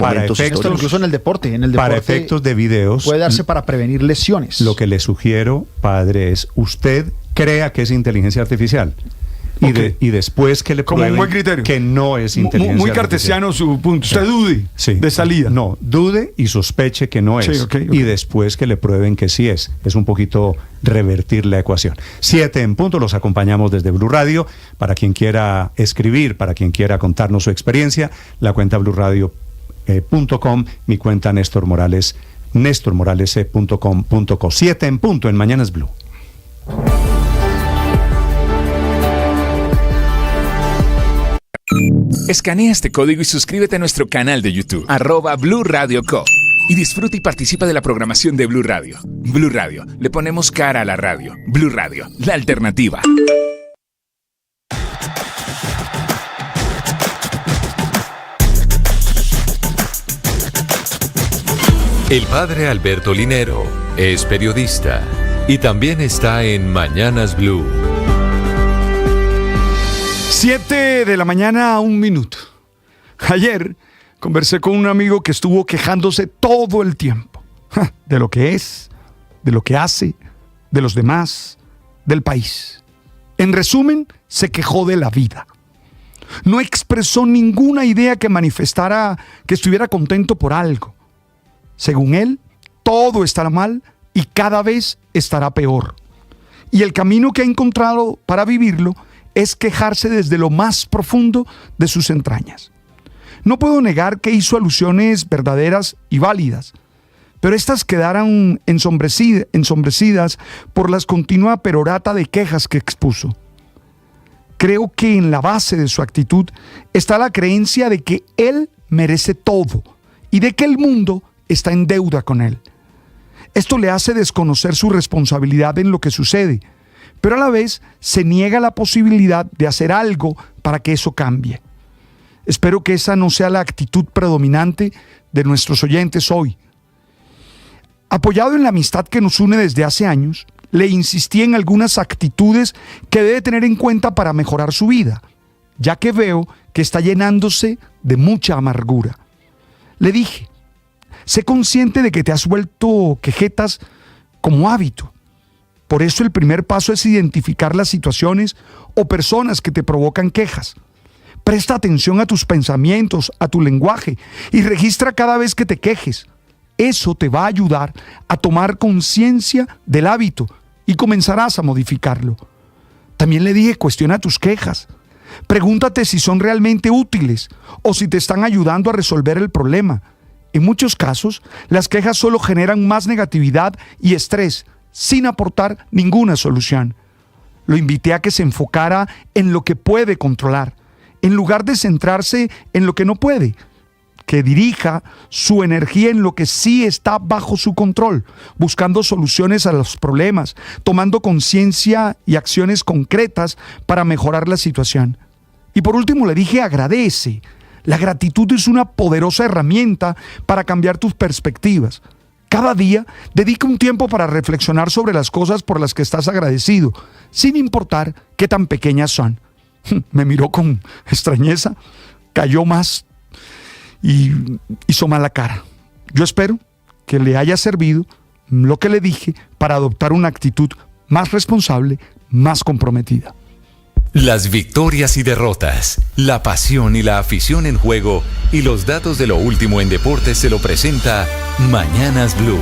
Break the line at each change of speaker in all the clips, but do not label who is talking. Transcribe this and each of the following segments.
momentos históricos. Incluso en el deporte.
Para efectos de videos.
Puede darse para prevenir lesiones.
Lo que le sugiero, padre, es usted crea que es inteligencia artificial. Y después que le prueben
como un buen criterio,
que no es inteligencia
muy cartesiano
artificial.
su punto. Usted dude de salida.
No, dude y sospeche que no es.
Sí, okay.
Y después que le prueben que sí es. Es un poquito revertir la ecuación. 7 en punto, los acompañamos desde Blue Radio. Para quien quiera escribir, para quien quiera contarnos su experiencia, la cuenta blueradio.com, mi cuenta Néstor Morales, nestormorales.com.co. 7 en punto en Mañanas Blue.
Escanea este código y suscríbete a nuestro canal de YouTube, @Blue Radio Co. Y disfruta y participa de la programación de Blue Radio. Blue Radio, le ponemos cara a la radio. Blue Radio, la alternativa.
El padre Alberto Linero es periodista y también está en Mañanas Blue.
7 de la mañana a 1 minuto. Ayer conversé con un amigo que estuvo quejándose todo el tiempo de lo que es, de lo que hace, de los demás, del país. En resumen, se quejó de la vida. No expresó ninguna idea que manifestara que estuviera contento por algo. Según él, todo estará mal y cada vez estará peor. Y el camino que ha encontrado para vivirlo es quejarse desde lo más profundo de sus entrañas. No puedo negar que hizo alusiones verdaderas y válidas, pero estas quedaron ensombrecidas por la continua perorata de quejas que expuso. Creo que en la base de su actitud está la creencia de que él merece todo y de que el mundo está en deuda con él. Esto le hace desconocer su responsabilidad en lo que sucede, pero a la vez se niega la posibilidad de hacer algo para que eso cambie. Espero que esa no sea la actitud predominante de nuestros oyentes hoy. Apoyado en la amistad que nos une desde hace años, le insistí en algunas actitudes que debe tener en cuenta para mejorar su vida, ya que veo que está llenándose de mucha amargura. Le dije, sé consciente de que te has vuelto quejetas como hábito. Por eso el primer paso es identificar las situaciones o personas que te provocan quejas. Presta atención a tus pensamientos, a tu lenguaje y registra cada vez que te quejes. Eso te va a ayudar a tomar conciencia del hábito y comenzarás a modificarlo. También le dije, cuestiona tus quejas. Pregúntate si son realmente útiles o si te están ayudando a resolver el problema. En muchos casos, las quejas solo generan más negatividad y estrés, sin aportar ninguna solución. Lo invité a que se enfocara en lo que puede controlar, en lugar de centrarse en lo que no puede. Que dirija su energía en lo que sí está bajo su control, buscando soluciones a los problemas, tomando conciencia y acciones concretas para mejorar la situación. Y por último le dije, agradece. La gratitud es una poderosa herramienta para cambiar tus perspectivas. Cada día dedica un tiempo para reflexionar sobre las cosas por las que estás agradecido, sin importar qué tan pequeñas son. Me miró con extrañeza, cayó más y hizo mala cara. Yo espero que le haya servido lo que le dije para adoptar una actitud más responsable, más comprometida.
Las victorias y derrotas, la pasión y la afición en juego y los datos de lo último en deportes se lo presenta Mañanas Blue.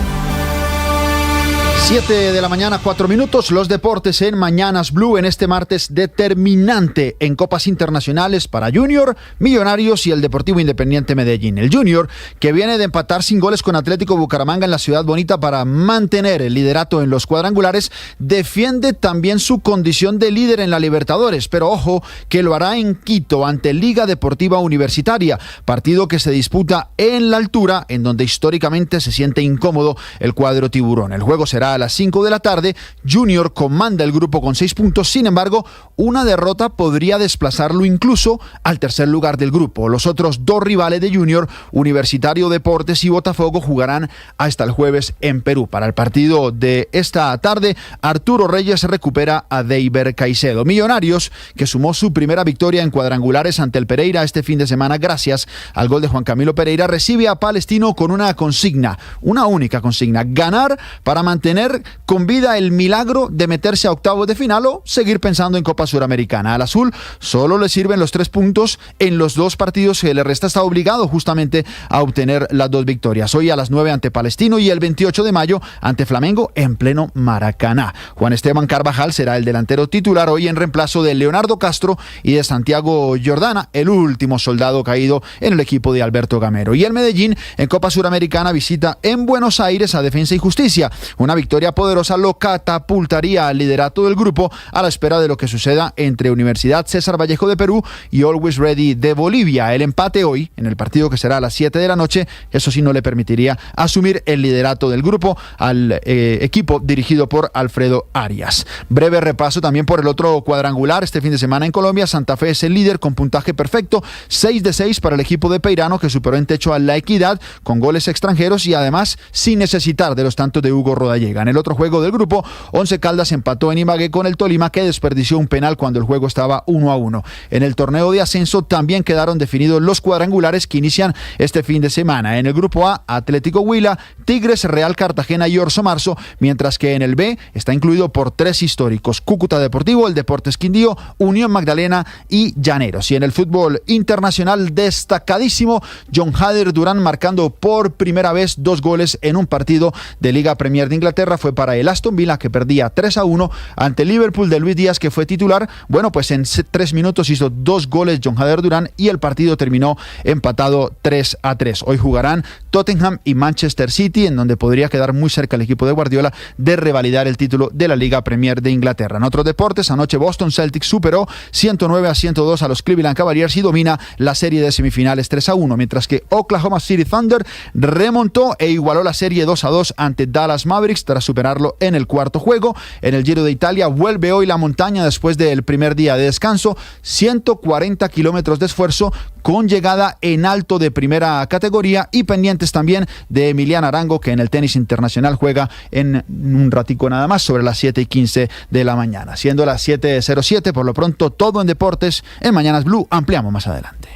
7 de la mañana, 4 minutos, los deportes en Mañanas Blue en este martes determinante en copas internacionales para Junior, Millonarios y el Deportivo Independiente Medellín. El Junior, que viene de empatar sin goles con Atlético Bucaramanga en la Ciudad Bonita para mantener el liderato en los cuadrangulares, defiende también su condición de líder en la Libertadores, pero ojo que lo hará en Quito ante Liga Deportiva Universitaria, partido que se disputa en la altura, en donde históricamente se siente incómodo el cuadro tiburón. El juego será a a las 5 de la tarde. Junior comanda el grupo con 6 puntos, sin embargo, una derrota podría desplazarlo incluso al tercer lugar del grupo. Los otros dos rivales de Junior, Universitario Deportes y Botafogo, jugarán hasta el jueves en Perú. Para el partido de esta tarde, Arturo Reyes recupera a Deiber Caicedo. Millonarios, que sumó su primera victoria en cuadrangulares ante el Pereira este fin de semana gracias al gol de Juan Camilo Pereira, recibe a Palestino con una consigna, una única consigna: ganar para mantener con vida el milagro de meterse a octavos de final o seguir pensando en Copa Suramericana. Al azul solo le sirven los 3 puntos en los 2 partidos que le resta. Está obligado justamente a obtener las 2 victorias. Hoy a las 9 ante Palestino y el 28 de mayo ante Flamengo en pleno Maracaná. Juan Esteban Carvajal será el delantero titular hoy en reemplazo de Leonardo Castro y de Santiago Jordana, el último soldado caído en el equipo de Alberto Gamero. Y el Medellín en Copa Suramericana visita en Buenos Aires a Defensa y Justicia. Una victoria poderosa lo catapultaría al liderato del grupo a la espera de lo que suceda entre Universidad César Vallejo de Perú y Always Ready de Bolivia. El empate hoy, en el partido que será a las 7 de la noche, eso sí no le permitiría asumir el liderato del grupo al equipo dirigido por Alfredo Arias. Breve repaso también por el otro cuadrangular este fin de semana en Colombia. Santa Fe es el líder con puntaje perfecto, 6 de 6 para el equipo de Peirano, que superó en techo a La Equidad con goles extranjeros y además sin necesitar de los tantos de Hugo Rodallega. En el otro juego del grupo, Once Caldas empató en Ibagué con el Tolima, que desperdició un penal cuando el juego estaba 1-1. En el torneo de ascenso también quedaron definidos los cuadrangulares que inician este fin de semana. En el grupo A, Atlético Huila, Tigres, Real Cartagena y Orso Marzo, mientras que en el B está incluido por 3 históricos: Cúcuta Deportivo, el Deportes Quindío, Unión Magdalena y Llaneros. Y en el fútbol internacional, destacadísimo John Hader Durán marcando por primera vez 2 goles en un partido de Liga Premier de Inglaterra. Fue para el Aston Villa, que perdía 3-1 ante el Liverpool de Luis Díaz, que fue titular. Bueno, pues en 3 minutos hizo 2 goles John Hader Durán y el partido terminó empatado 3-3. Hoy jugarán Tottenham y Manchester City, en donde podría quedar muy cerca el equipo de Guardiola de revalidar el título de la Liga Premier de Inglaterra. En otros deportes, anoche Boston Celtics superó 109-102 a los Cleveland Cavaliers y domina la serie de semifinales 3-1, mientras que Oklahoma City Thunder remontó e igualó la serie 2-2 ante Dallas Mavericks tras superarlo en el cuarto juego. En el Giro de Italia vuelve hoy la montaña después del primer día de descanso, 140 kilómetros de esfuerzo con llegada en alto de primera categoría y pendientes también de Emiliana Arango, que en el tenis internacional juega en un ratico nada más, sobre las 7:15 de la mañana. Siendo las 7:07, por lo pronto todo en deportes. En Mañanas Blue ampliamos más adelante.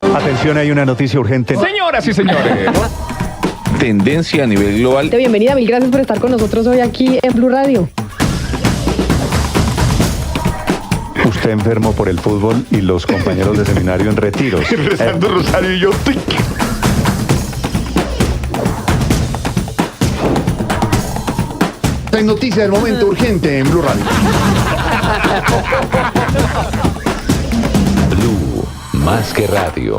Atención, hay una noticia urgente.
Señoras y señores.
Tendencia a nivel global.
Bienvenida, mil gracias por estar con nosotros hoy aquí en Blue Radio.
Usted enfermo por el fútbol y los compañeros de seminario en retiros.
Rezando rosario y yo.
Hay noticia del momento urgente en Blue Radio.
Blue, más que radio.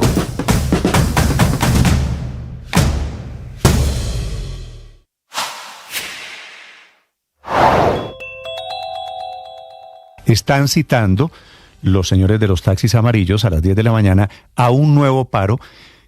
Están citando los señores de los taxis amarillos a las 10 de la mañana a un nuevo paro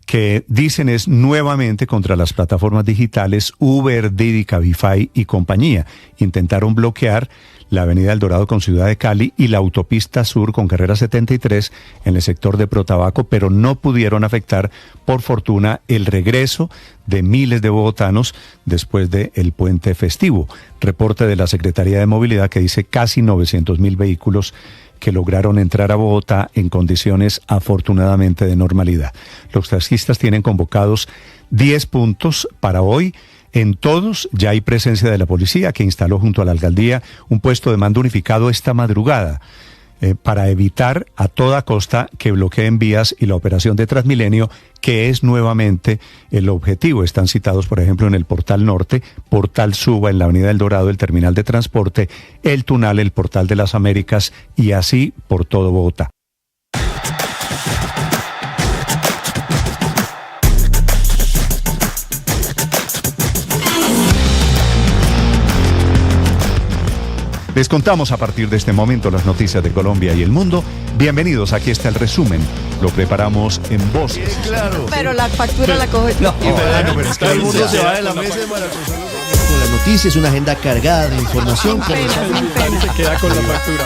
que dicen es nuevamente contra las plataformas digitales Uber, Didi, Cabify y compañía. Intentaron bloquear la avenida El Dorado con Ciudad de Cali y la autopista sur con carrera 73 en el sector de Protabaco, pero no pudieron afectar, por fortuna, el regreso de miles de bogotanos después del puente festivo. Reporte de la Secretaría de Movilidad que dice casi 900.000 vehículos que lograron entrar a Bogotá en condiciones afortunadamente de normalidad. Los taxistas tienen convocados 10 puntos para hoy. En todos ya hay presencia de la policía, que instaló junto a la alcaldía un puesto de mando unificado esta madrugada para evitar a toda costa que bloqueen vías y la operación de Transmilenio, que es nuevamente el objetivo. Están citados, por ejemplo, en el Portal Norte, Portal Suba, en la Avenida El Dorado, el terminal de transporte, el Tunal, el Portal de las Américas y así por todo Bogotá. Les contamos a partir de este momento las noticias de Colombia y el mundo. Bienvenidos, aquí está el resumen. Lo preparamos en voces.
Claro. Pero la factura la coge.
No, todo el mundo se va de la mesa de Maracozón. Con las noticias, una agenda cargada de información.
Se queda con la factura.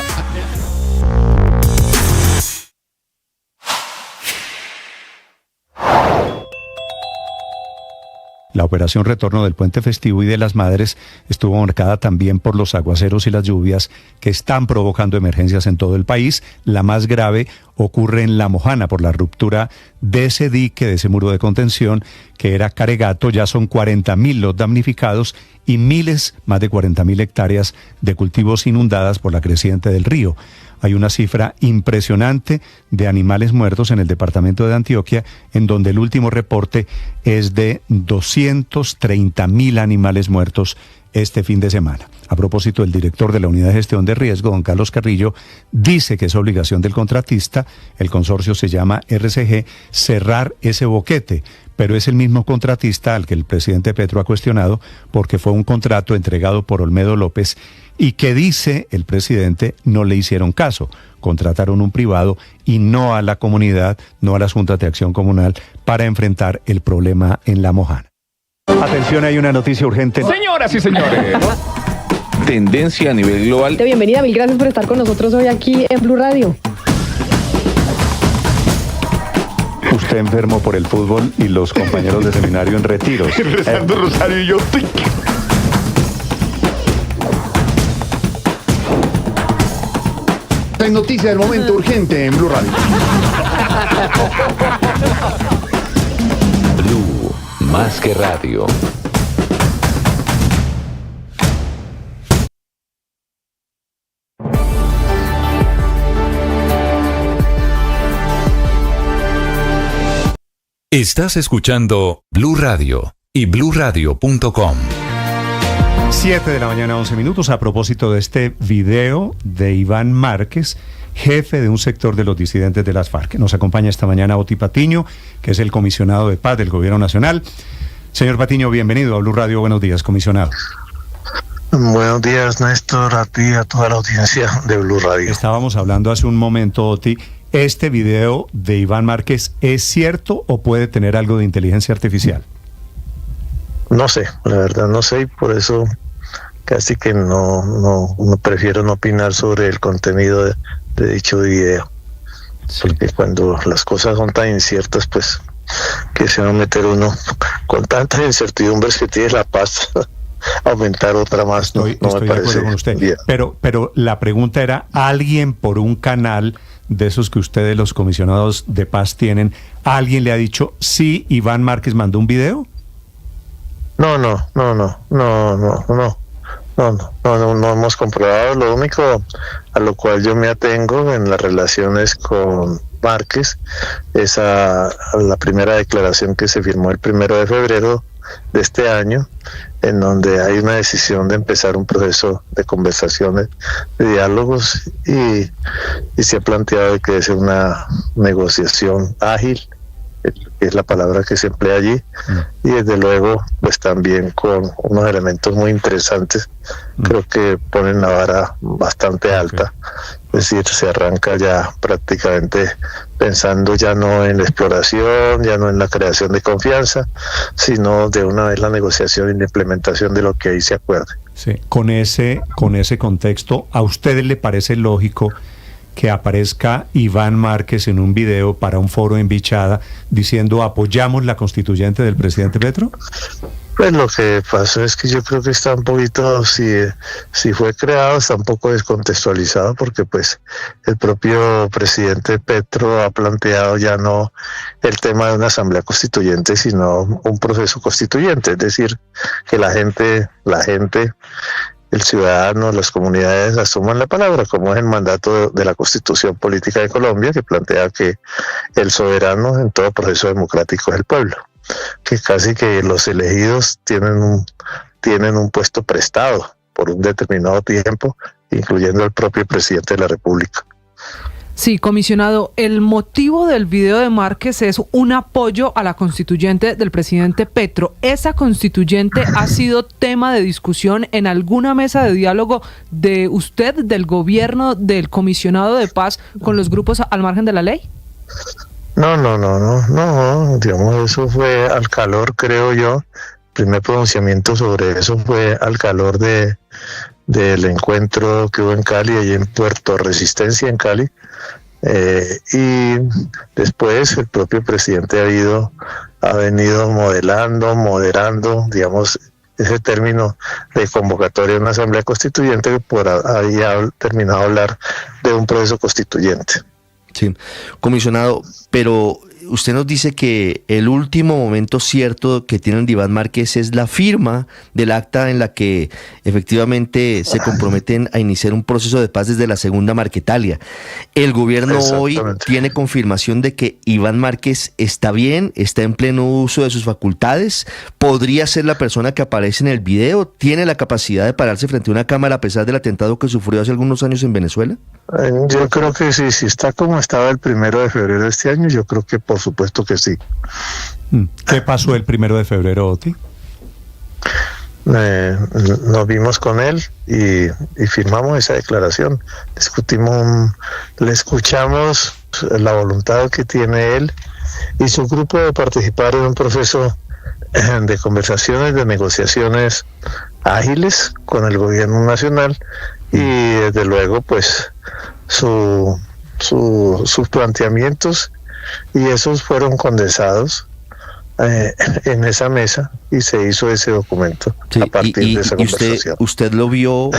La operación retorno del puente festivo y de las Madres estuvo marcada también por los aguaceros y las lluvias que están provocando emergencias en todo el país. La más grave ocurre en La Mojana por la ruptura de ese dique, de ese muro de contención que era Caregato. Ya son 40.000 los damnificados y más de 40.000 hectáreas de cultivos inundadas por la creciente del río. Hay una cifra impresionante de animales muertos en el departamento de Antioquia, en donde el último reporte es de 230.000 animales muertos este fin de semana. A propósito, el director de la Unidad de Gestión de Riesgo, don Carlos Carrillo, dice que es obligación del contratista, el consorcio se llama RCG, cerrar ese boquete, pero es el mismo contratista al que el presidente Petro ha cuestionado porque fue un contrato entregado por Olmedo López y que, dice el presidente, no le hicieron caso. Contrataron un privado y no a la comunidad, no a las juntas de acción comunal para enfrentar el problema en La Mojana. Atención, hay una noticia urgente.
Señoras y señores.
Tendencia a nivel global.
Bienvenida, mil gracias por estar con nosotros hoy aquí en Blue Radio.
Usted enfermo por el fútbol y los compañeros de seminario en retiros.
Rezando rosario y yo. Hay noticia del momento urgente en Blue Radio.
Blue, más que radio. Estás escuchando Blue Radio y bluradio.com.
7 de la mañana, 11 minutos. A propósito de este video de Iván Márquez, jefe de un sector de los disidentes de las FARC. Nos acompaña esta mañana Oti Patiño, que es el comisionado de paz del Gobierno Nacional. Señor Patiño, bienvenido a Blue Radio. Buenos días, comisionado.
Buenos días, Néstor, a ti y a toda la audiencia de Blue Radio.
Estábamos hablando hace un momento, Oti. ¿Este video de Iván Márquez es cierto o puede tener algo de inteligencia artificial?
No sé, la verdad no sé, y por eso casi que no prefiero no opinar sobre el contenido de dicho video. Sí. Porque cuando las cosas son tan inciertas, pues que se va a meter uno con tantas incertidumbres que tiene La Paz, aumentar otra más.
Estoy
me parece
de acuerdo con usted.
Bien.
Pero la pregunta era, ¿alguien por un canal de esos que ustedes, los comisionados de paz, tienen, alguien le ha dicho, sí, Iván Márquez mandó un video?
No hemos comprobado. Lo único a lo cual yo me atengo en las relaciones con Márquez es a la primera declaración que se firmó el 1 de febrero de este año, en donde hay una decisión de empezar un proceso de conversaciones, de diálogos, y se ha planteado de que es una negociación ágil, que es la palabra que se emplea allí, y desde luego pues también con unos elementos muy interesantes. Creo que ponen la vara bastante alta, es decir, se arranca ya prácticamente pensando ya no en la exploración, ya no en la creación de confianza, sino de una vez la negociación y la implementación de lo que ahí se acuerde.
Sí, con ese contexto, ¿a ustedes le parece lógico que aparezca Iván Márquez en un video para un foro en Bichada diciendo apoyamos la constituyente del presidente Petro?
Pues lo que pasa es que yo creo que está un poquito, si fue creado, está un poco descontextualizado, porque pues el propio presidente Petro ha planteado ya no el tema de una asamblea constituyente, sino un proceso constituyente, es decir, que la gente, el ciudadano, las comunidades asuman la palabra, como es el mandato de la Constitución Política de Colombia, que plantea que el soberano en todo proceso democrático es el pueblo, que casi que los elegidos tienen un puesto prestado por un determinado tiempo, incluyendo el propio presidente de la República.
Sí, comisionado, el motivo del video de Márquez es un apoyo a la constituyente del presidente Petro. ¿Esa constituyente ha sido tema de discusión en alguna mesa de diálogo de usted, del gobierno, del comisionado de paz con los grupos al margen de la ley?
No, digamos, eso fue al calor, creo yo. El primer pronunciamiento sobre eso fue al calor del encuentro que hubo en Cali, allí en Puerto Resistencia, en Cali. Y después el propio presidente ha venido moderando, digamos, ese término de convocatoria de una asamblea constituyente, que por ahí ha terminado de hablar de un proceso constituyente.
Sí, comisionado, pero usted nos dice que el último momento cierto que tiene Iván Márquez es la firma del acta en la que efectivamente se comprometen a iniciar un proceso de paz desde la segunda Marquetalia. El gobierno hoy tiene confirmación de que Iván Márquez está bien, está en pleno uso de sus facultades, podría ser la persona que aparece en el video, tiene la capacidad de pararse frente a una cámara a pesar del atentado que sufrió hace algunos años en Venezuela.
Yo creo que sí, si está como estaba el 1 de febrero de este año, yo creo que por supuesto que sí.
¿Qué pasó el 1 de febrero, Oti?
Nos vimos con él y firmamos esa declaración. Le escuchamos la voluntad que tiene él y su grupo de participar en un proceso de conversaciones, de negociaciones ágiles con el gobierno nacional y desde luego pues sus planteamientos, y esos fueron condensados en esa mesa y se hizo ese documento a partir de esa conversación.
¿Usted lo vio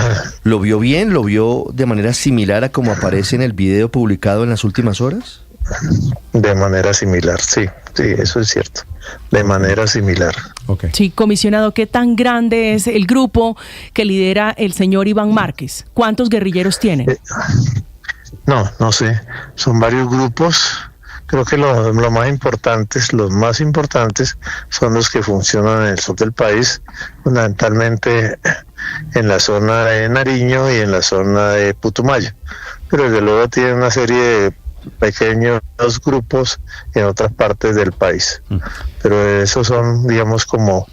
bien? ¿Lo vio de manera similar a como aparece en el video publicado en las últimas horas?
De manera similar, sí, eso es cierto. De manera similar.
Okay. Sí, comisionado, ¿qué tan grande es el grupo que lidera el señor Iván Márquez? ¿Cuántos guerrilleros tienen?
No sé, son varios grupos. Creo que los más importantes son los que funcionan en el sur del país, fundamentalmente en la zona de Nariño y en la zona de Putumayo. Pero desde luego tienen una serie de pequeños grupos en otras partes del país. Pero esos son, digamos, como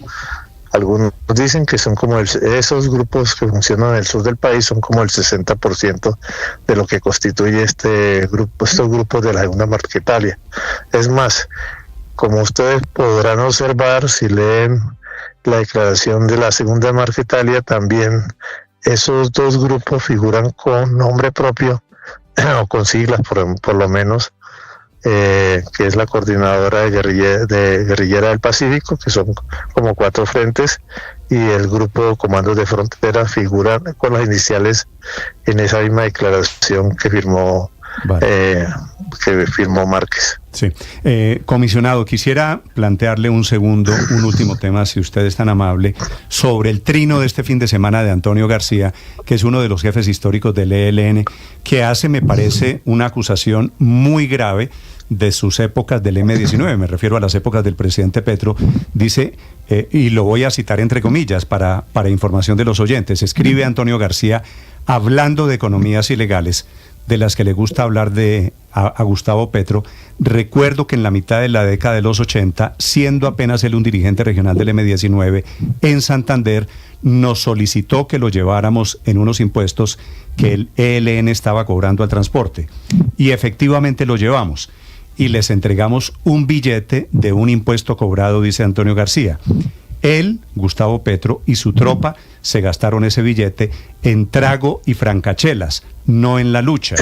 algunos dicen que son como esos grupos que funcionan en el sur del país son como el 60% de lo que constituye estos grupos de la segunda Marquetalia. Es más, como ustedes podrán observar si leen la declaración de la segunda Marquetalia, también esos dos grupos figuran con nombre propio o con siglas por lo menos, que es la Coordinadora de Guerrillera del Pacífico, que son como 4 frentes, y el Grupo Comandos de Frontera figuran con las iniciales en esa misma declaración que firmó Márquez.
Sí. Comisionado, quisiera plantearle un último tema, si usted es tan amable, sobre el trino de este fin de semana de Antonio García, que es uno de los jefes históricos del ELN, que hace, me parece, una acusación muy grave de sus épocas del M-19, me refiero a las épocas del presidente Petro. Dice, y lo voy a citar entre comillas para información de los oyentes, escribe Antonio García, hablando de economías ilegales, de las que le gusta hablar a Gustavo Petro. Recuerdo que en la mitad de la década de los 80, siendo apenas él un dirigente regional del M-19, en Santander, nos solicitó que lo lleváramos en unos impuestos que el ELN estaba cobrando al transporte. Y efectivamente lo llevamos. Y les entregamos un billete de un impuesto cobrado, dice Antonio García. Él, Gustavo Petro, y su tropa se gastaron ese billete en trago y francachelas, no en la lucha.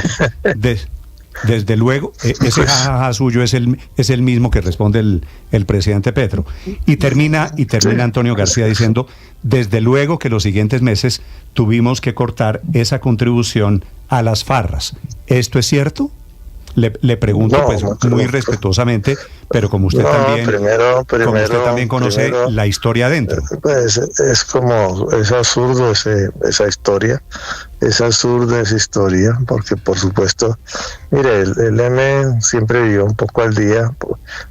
Desde luego, ese jajaja suyo es el mismo que responde el presidente Petro. Y termina Antonio García diciendo, desde luego que los siguientes meses tuvimos que cortar esa contribución a las farras. ¿Esto es cierto? Le pregunto, muy respetuosamente, pero como usted también conoce la historia adentro.
Pues es absurdo esa historia, es absurda esa historia, porque por supuesto, mire, el M siempre vivió un poco al día,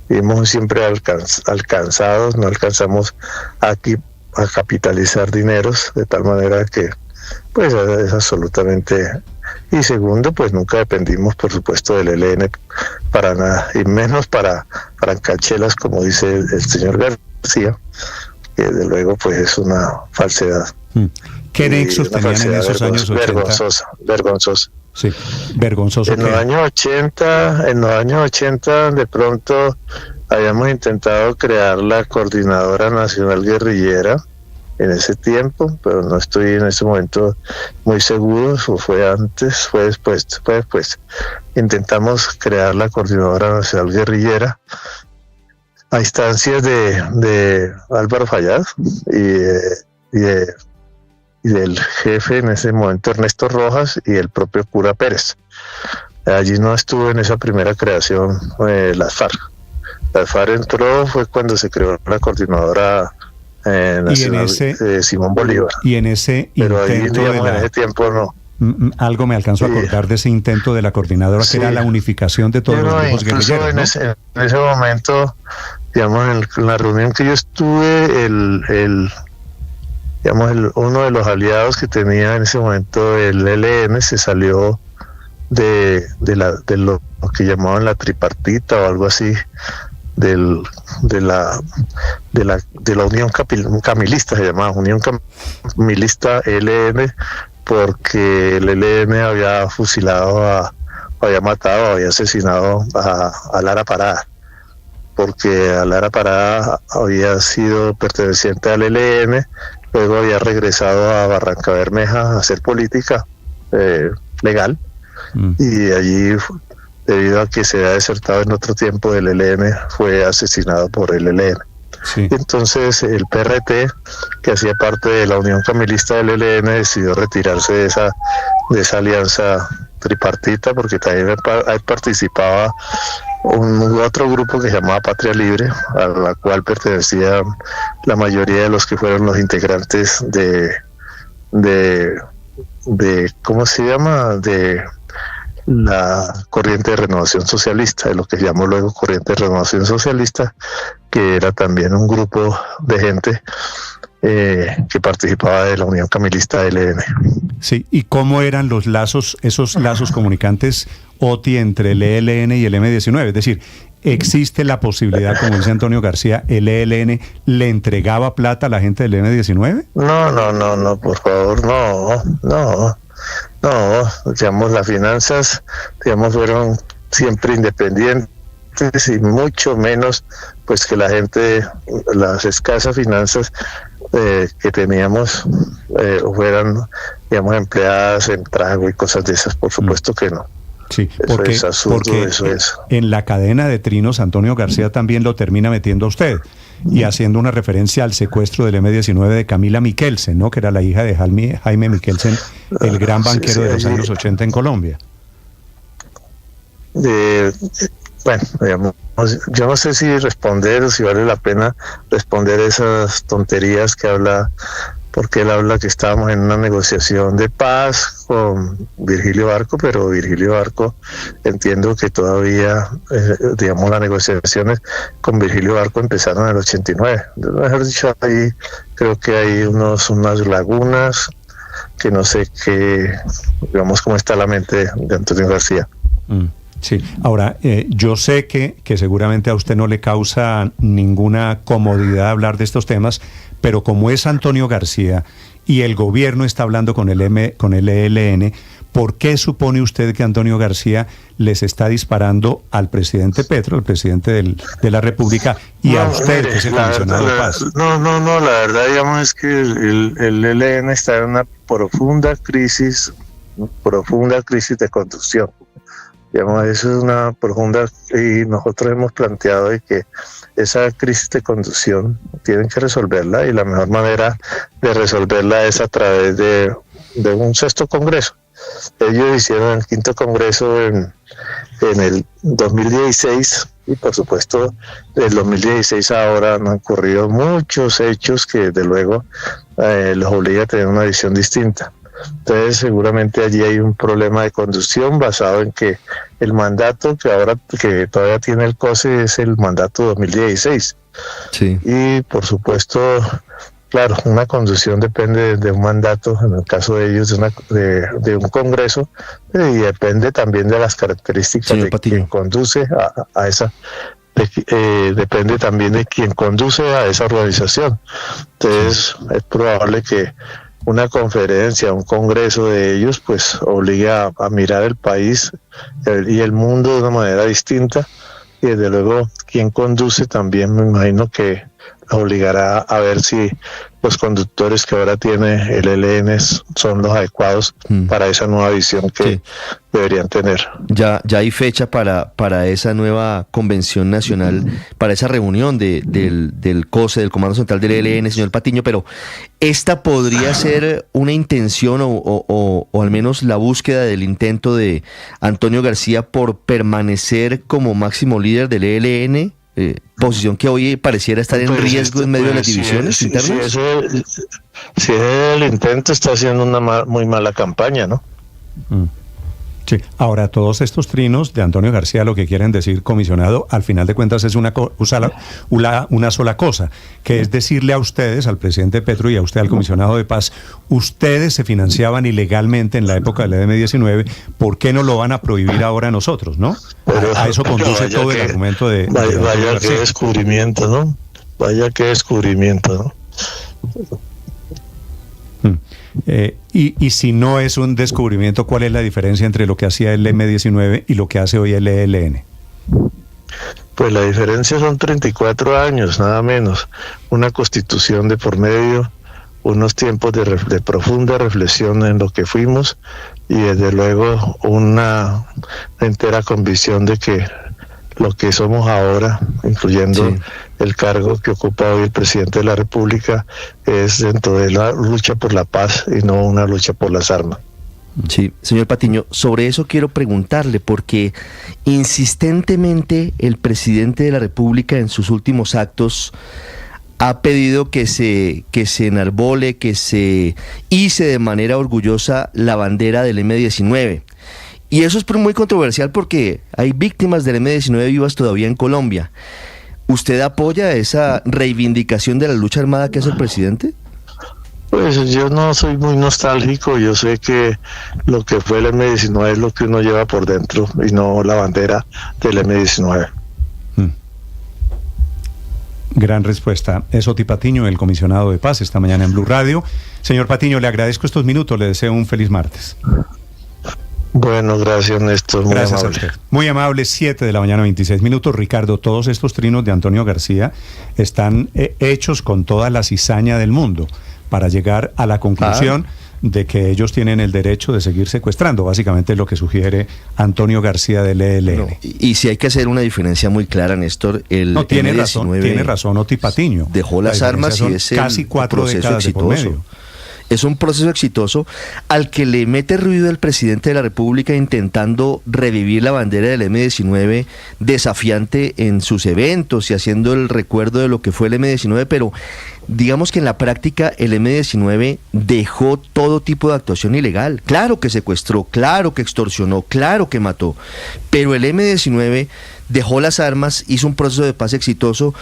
vivimos siempre alcanzados, no alcanzamos aquí a capitalizar dineros, de tal manera que pues es absolutamente y segundo, pues nunca dependimos, por supuesto, del ELN para nada, y menos para francachelas, como dice el señor García, que desde luego pues es una falsedad.
¿Qué nexos tenían en esos años 80?
Vergonzosa.
Sí, vergonzoso.
En los años 80 de pronto habíamos intentado crear la Coordinadora Nacional Guerrillera en ese tiempo, pero no estoy en ese momento muy seguro, o fue antes, fue después. Intentamos crear la Coordinadora Nacional Guerrillera a instancias de Álvaro Fayad y del jefe en ese momento, Ernesto Rojas, y el propio cura Pérez. Allí no estuvo en esa primera creación las FARC. Las FARC entró, fue cuando se creó la Coordinadora Nacional Simón Bolívar.
Y en ese
pero
intento
ahí, digamos, en ese tiempo no.
Algo me alcanzó a acordar de ese intento de la coordinadora, que era la unificación de todos los grupos guerrilleros, ¿no?
En ese momento, digamos, en la reunión que yo estuve, uno de los aliados que tenía en ese momento el ELN se salió de lo que llamaban la tripartita o algo así, de la Unión Camilista, se llamaba Unión Camilista ELN, porque el ELN había fusilado, había matado, había asesinado a Lara Parada, porque a Lara Parada había sido perteneciente al ELN, luego había regresado a Barranca Bermeja a hacer política legal, y allí, debido a que se había desertado en otro tiempo del ELN, fue asesinado por el ELN. Sí. Entonces el PRT, que hacía parte de la Unión Camilista del ELN, decidió retirarse de esa alianza tripartita, porque también ahí participaba otro grupo que se llamaba Patria Libre, a la cual pertenecían la mayoría de los que fueron los integrantes de ¿cómo se llama? De la Corriente de Renovación Socialista, de lo que llamó luego Corriente de Renovación Socialista, que era también un grupo de gente que participaba de la Unión Camilista del ELN.
Sí, ¿y cómo eran los lazos, esos lazos comunicantes OTI entre el ELN y el M-19? Es decir, ¿existe la posibilidad, como dice Antonio García, el ELN le entregaba plata a la gente del M-19?
No, por favor, no, digamos, las finanzas, digamos, fueron siempre independientes, y mucho menos pues que la gente, las escasas finanzas que teníamos fueran, digamos, empleadas en trago y cosas de esas, por supuesto que no.
Sí,
eso es absurdo,
porque
eso es.
En la cadena de trinos Antonio García también lo termina metiendo a usted, y haciendo una referencia al secuestro del M-19 de Camila Mikkelsen, ¿no? Que era la hija de Jaime Mikkelsen, el gran banquero de los años 80 en Colombia.
Bueno, digamos, yo no sé si responder o si vale la pena responder esas tonterías que habla, porque él habla que estábamos en una negociación de paz con Virgilio Barco, pero Virgilio Barco, entiendo que todavía, digamos, las negociaciones con Virgilio Barco empezaron en el 89. Mejor dicho, ahí creo que hay unas lagunas que no sé qué, digamos, cómo está la mente de Antonio García.
Sí, ahora, yo sé que seguramente a usted no le causa ninguna comodidad hablar de estos temas, pero como es Antonio García y el gobierno está hablando con el ELN, ¿por qué supone usted que Antonio García les está disparando al presidente Petro, el presidente de la República, y a usted, que es el comisionado de paz?
No, la verdad, digamos, es que el ELN está en una profunda crisis de conducción. Digamos, eso es una profunda, y nosotros hemos planteado de que esa crisis de conducción tienen que resolverla, y la mejor manera de resolverla es a través de un sexto congreso. Ellos hicieron el quinto congreso en el 2016, y por supuesto del 2016 ahora han ocurrido muchos hechos que desde luego los obliga a tener una visión distinta. Entonces seguramente allí hay un problema de conducción basado en que el mandato que todavía tiene el COSE es el mandato 2016.
Sí.
Y por supuesto claro, una conducción depende de un mandato, en el caso de ellos de un congreso, y depende también de las características
Señor
de
Patiño.
quien conduce a esa, depende también de quien conduce a esa organización. Entonces es probable que una conferencia, un congreso de ellos, pues obligue a mirar el país y el mundo de una manera distinta, y desde luego quien conduce también me imagino que obligará a ver si los conductores que ahora tiene el ELN son los adecuados para esa nueva visión que deberían tener.
Ya hay fecha para esa nueva convención nacional, para esa reunión del COSE, del Comando Central del ELN, señor Patiño, pero esta podría ser una intención o al menos la búsqueda del intento de Antonio García por permanecer como máximo líder del ELN, posición que hoy pareciera estar en riesgo en medio de las divisiones internas.
Si el intento está haciendo una muy mala campaña, ¿no?
Sí, ahora todos estos trinos de Antonio García lo que quieren decir, comisionado, al final de cuentas es una sola cosa, que es decirle a ustedes, al presidente Petro y a usted, al comisionado de paz, ustedes se financiaban ilegalmente en la época del ED-19, ¿por qué no lo van a prohibir ahora nosotros, no? A eso conduce todo el argumento de
Vaya qué descubrimiento, ¿no? Vaya qué descubrimiento, ¿no?
Y si no es un descubrimiento, ¿cuál es la diferencia entre lo que hacía el M-19 y lo que hace hoy el ELN?
Pues la diferencia son 34 años, nada menos. Una constitución de por medio, unos tiempos de profunda reflexión en lo que fuimos y desde luego una entera convicción de que lo que somos ahora, incluyendo el cargo que ocupa hoy el presidente de la República, es dentro de la lucha por la paz y no una lucha por las armas.
Sí, señor Patiño, sobre eso quiero preguntarle, porque insistentemente el presidente de la República en sus últimos actos ha pedido que se enarbole, que se hice de manera orgullosa la bandera del M-19. Y eso es muy controversial porque hay víctimas del M-19 vivas todavía en Colombia. ¿Usted apoya esa reivindicación de la lucha armada que hace el presidente?
Pues yo no soy muy nostálgico, yo sé que lo que fue el M-19 es lo que uno lleva por dentro y no la bandera del M-19.
Gran respuesta. Es Oti Patiño, el comisionado de paz, esta mañana en Blue Radio. Señor Patiño, le agradezco estos minutos, le deseo un feliz martes.
Bueno, gracias Néstor, muy
gracias
amable.
A usted. Muy amable, 7 de la mañana, 26 minutos. Ricardo, todos estos trinos de Antonio García están hechos con toda la cizaña del mundo para llegar a la conclusión de que ellos tienen el derecho de seguir secuestrando, básicamente es lo que sugiere Antonio García del ELN.
No, y si hay que hacer una diferencia muy clara, Néstor, el
tiene razón Oti Patiño.
Dejó las armas y es
casi 4 décadas de por medio.
Es un proceso exitoso al que le mete ruido el presidente de la República intentando revivir la bandera del M-19, desafiante en sus eventos y haciendo el recuerdo de lo que fue el M-19, pero digamos que en la práctica el M-19 dejó todo tipo de actuación ilegal. Claro que secuestró, claro que extorsionó, claro que mató, pero el M-19 dejó las armas, hizo un proceso de paz exitoso.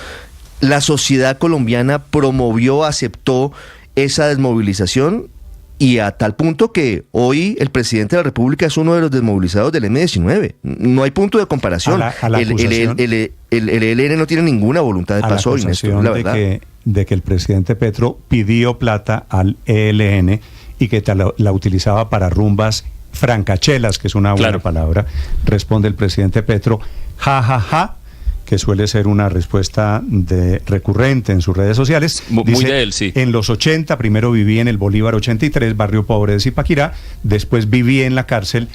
La sociedad colombiana promovió, aceptó esa desmovilización y a tal punto que hoy el presidente de la República es uno de los desmovilizados del M-19. No hay punto de comparación. El ELN no tiene ninguna voluntad de paz hoy, Néstor, la verdad.
De que el presidente Petro pidió plata al ELN y que la utilizaba para rumbas francachelas, que es una buena palabra. Responde el presidente Petro, ja, que suele ser una respuesta recurrente en sus redes sociales.
Dice, muy de él, sí.
En los 80, primero viví en el Bolívar 83, barrio pobre de Zipaquirá, después viví en la cárcel,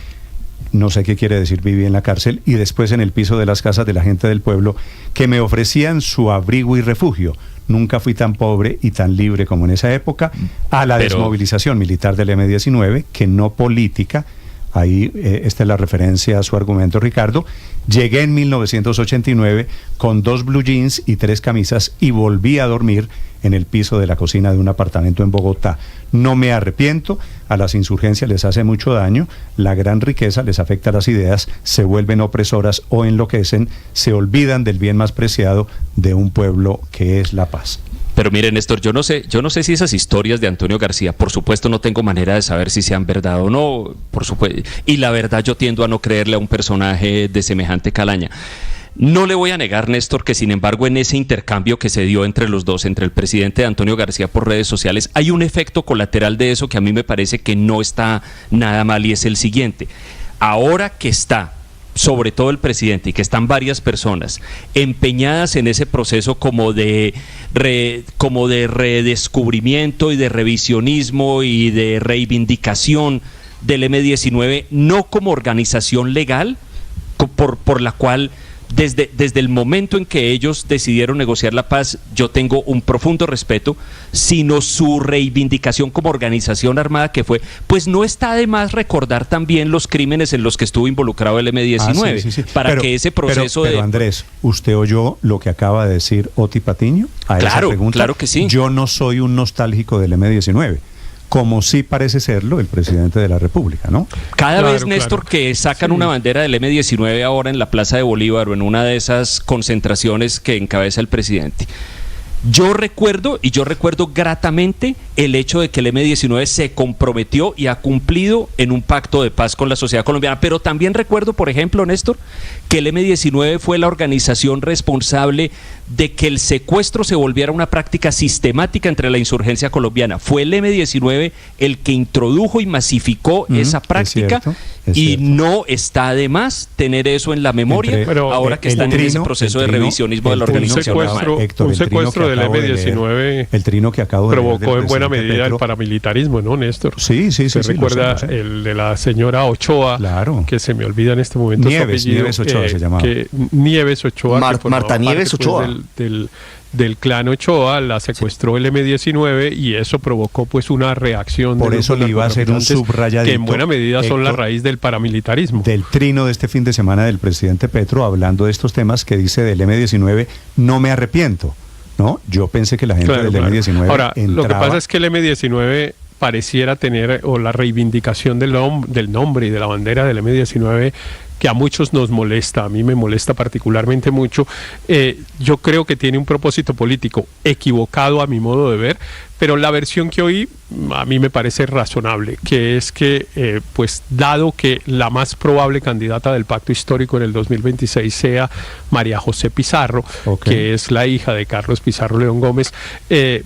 no sé qué quiere decir viví en la cárcel, y después en el piso de las casas de la gente del pueblo, que me ofrecían su abrigo y refugio. Nunca fui tan pobre y tan libre como en esa época, a la desmovilización militar del M-19, que no política. Ahí esta es la referencia a su argumento, Ricardo. Llegué en 1989 con 2 blue jeans y 3 camisas y volví a dormir en el piso de la cocina de un apartamento en Bogotá. No me arrepiento, a las insurgencias les hace mucho daño, la gran riqueza les afecta las ideas, se vuelven opresoras o enloquecen, se olvidan del bien más preciado de un pueblo que es la paz.
Pero mire, Néstor, yo no sé si esas historias de Antonio García, por supuesto no tengo manera de saber si sean verdad o no, por supuesto, y la verdad yo tiendo a no creerle a un personaje de semejante calaña. No le voy a negar, Néstor, que sin embargo en ese intercambio que se dio entre los dos, entre el presidente Antonio García por redes sociales, hay un efecto colateral de eso que a mí me parece que no está nada mal, y es el siguiente. Ahora que está, sobre todo el presidente, y que están varias personas empeñadas en ese proceso como de redescubrimiento y de revisionismo y de reivindicación del M-19, no como organización legal por la cual desde el momento en que ellos decidieron negociar la paz, yo tengo un profundo respeto, sino su reivindicación como organización armada que fue, pues no está de más recordar también los crímenes en los que estuvo involucrado el M-19, para que ese proceso
pero Andrés, ¿usted oyó lo que acaba de decir Oti Patiño a esa pregunta?
Claro que sí.
Yo no soy un nostálgico del M-19. Como sí parece serlo el presidente de la República, ¿no?
Cada vez, Néstor, que sacan una bandera del M-19 ahora en la Plaza de Bolívar o en una de esas concentraciones que encabeza el presidente, yo recuerdo gratamente el hecho de que el M-19 se comprometió y ha cumplido en un pacto de paz con la sociedad colombiana, pero también recuerdo, por ejemplo, Néstor, que el M-19 fue la organización responsable de que el secuestro se volviera una práctica sistemática entre la insurgencia colombiana. Fue el M-19 el que introdujo y masificó esa práctica, es cierto. No está de más tener eso en la memoria, ahora que están en ese proceso de revisionismo de la organización.
Un secuestro del M-19
el trino que acabo de
provocó en buena medida el paramilitarismo, ¿no, Néstor?
Sí.
¿Se recuerda el de la señora Ochoa?
Claro.
Que se me olvida en este momento
Nieves Ochoa se llamaba.
Nieves Ochoa.
Marta Nieves Ochoa.
Del clan Ochoa, la secuestró el M-19 y eso provocó pues una reacción.
Por eso le iba a hacer un subrayadito,
que en buena medida son la raíz del paramilitarismo.
Del trino de este fin de semana del presidente Petro, hablando de estos temas, que dice del M-19, no me arrepiento. ¿No? Yo pensé que la gente del M-19
Ahora,
entraba...
lo que pasa es que el M-19 pareciera tener, o la reivindicación del nombre y de la bandera del M-19, que a muchos nos molesta, a mí me molesta particularmente mucho, yo creo que tiene un propósito político equivocado a mi modo de ver, pero la versión que oí a mí me parece razonable, que es que, pues dado que la más probable candidata del pacto histórico en el 2026 sea María José Pizarro, que es la hija de Carlos Pizarro León Gómez,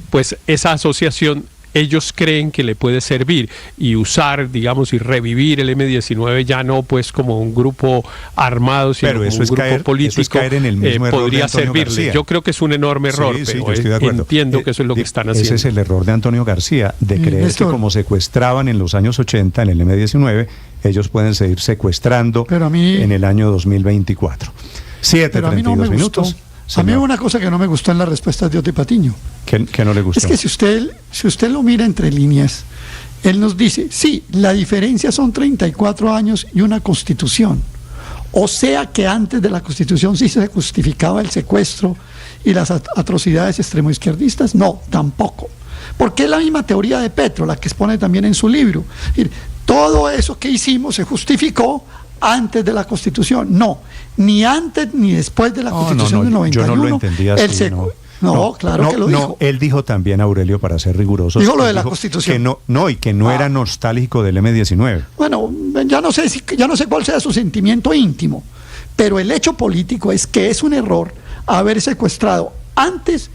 pues esa asociación ellos creen que le puede servir y usar, digamos, y revivir el M-19 ya no pues como un grupo armado, sino como un grupo político,
en el mismo
podría servirle. García. Yo creo que es un enorme error, pero
yo estoy de acuerdo.
Entiendo que eso es lo que están haciendo.
Ese es el error de Antonio García, de creer que como secuestraban en los años 80 en el M-19, ellos pueden seguir secuestrando en el año 2024. 7:32 minutos.
A mí una cosa que no me gustó en las respuestas de Oti Patiño.
¿Qué no le gustó?
Es que si usted lo mira entre líneas, él nos dice, sí, la diferencia son 34 años y una constitución. O sea que antes de la constitución sí se justificaba el secuestro y las atrocidades extremoizquierdistas. No, tampoco. Porque es la misma teoría de Petro, la que expone también en su libro. Es decir, todo eso que hicimos se justificó antes de la Constitución. No, ni antes ni después de la Constitución del 91.
Yo no lo entendía así.
Claro que lo dijo.
Él dijo también, Aurelio, para ser rigurosos.
Dijo lo de la Constitución.
Que no era nostálgico del M-19.
Bueno, ya no sé cuál sea su sentimiento íntimo, pero el hecho político es que es un error haber secuestrado antes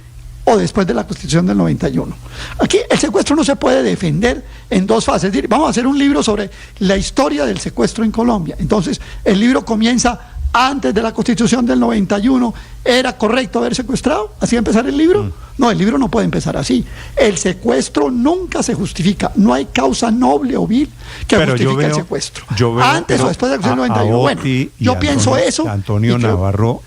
o después de la Constitución del 91. Aquí el secuestro no se puede defender en dos fases. Es decir, vamos a hacer un libro sobre la historia del secuestro en Colombia. Entonces, el libro comienza antes de la Constitución del 91. ¿Era correcto haber secuestrado? ¿Así va a empezar el libro? No, el libro no puede empezar así. El secuestro nunca se justifica. No hay causa noble o vil que justifique el secuestro. Antes o después de la Constitución del 91. Bueno, yo pienso eso.
Antonio Navarro,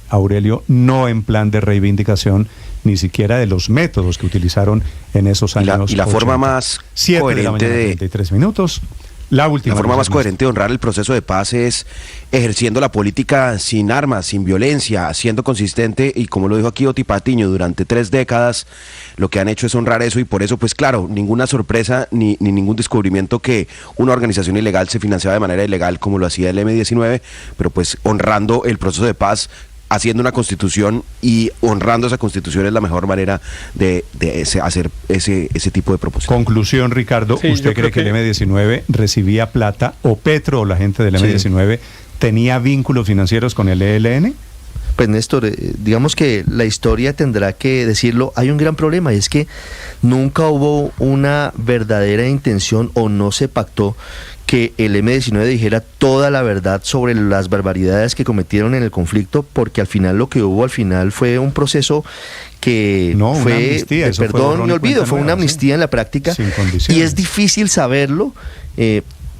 Aurelio, no en plan de reivindicación, ni siquiera de los métodos que utilizaron en esos años.
Y la forma más coherente de
33 minutos. La
forma más coherente de honrar el proceso de paz es ejerciendo la política sin armas, sin violencia, siendo consistente, y como lo dijo aquí Oti Patiño, durante 3 décadas lo que han hecho es honrar eso, y por eso pues claro, ninguna sorpresa ni ningún descubrimiento que una organización ilegal se financiaba de manera ilegal como lo hacía el M-19, pero pues honrando el proceso de paz haciendo una constitución y honrando esa constitución es la mejor manera de hacer ese tipo de propósito.
Conclusión, Ricardo,
Sí,
¿usted
yo
cree que
creo
el M-19 recibía plata o Petro o la gente del M-19 tenía vínculos financieros con el ELN?
Pues Néstor, digamos que la historia tendrá que decirlo. Hay un gran problema, y es que nunca hubo una verdadera intención o no se pactó que el M-19 dijera toda la verdad sobre las barbaridades que cometieron en el conflicto, porque al final lo que hubo al final fue un proceso que fue de perdón y olvido, fue una amnistía en la práctica, y es difícil saberlo,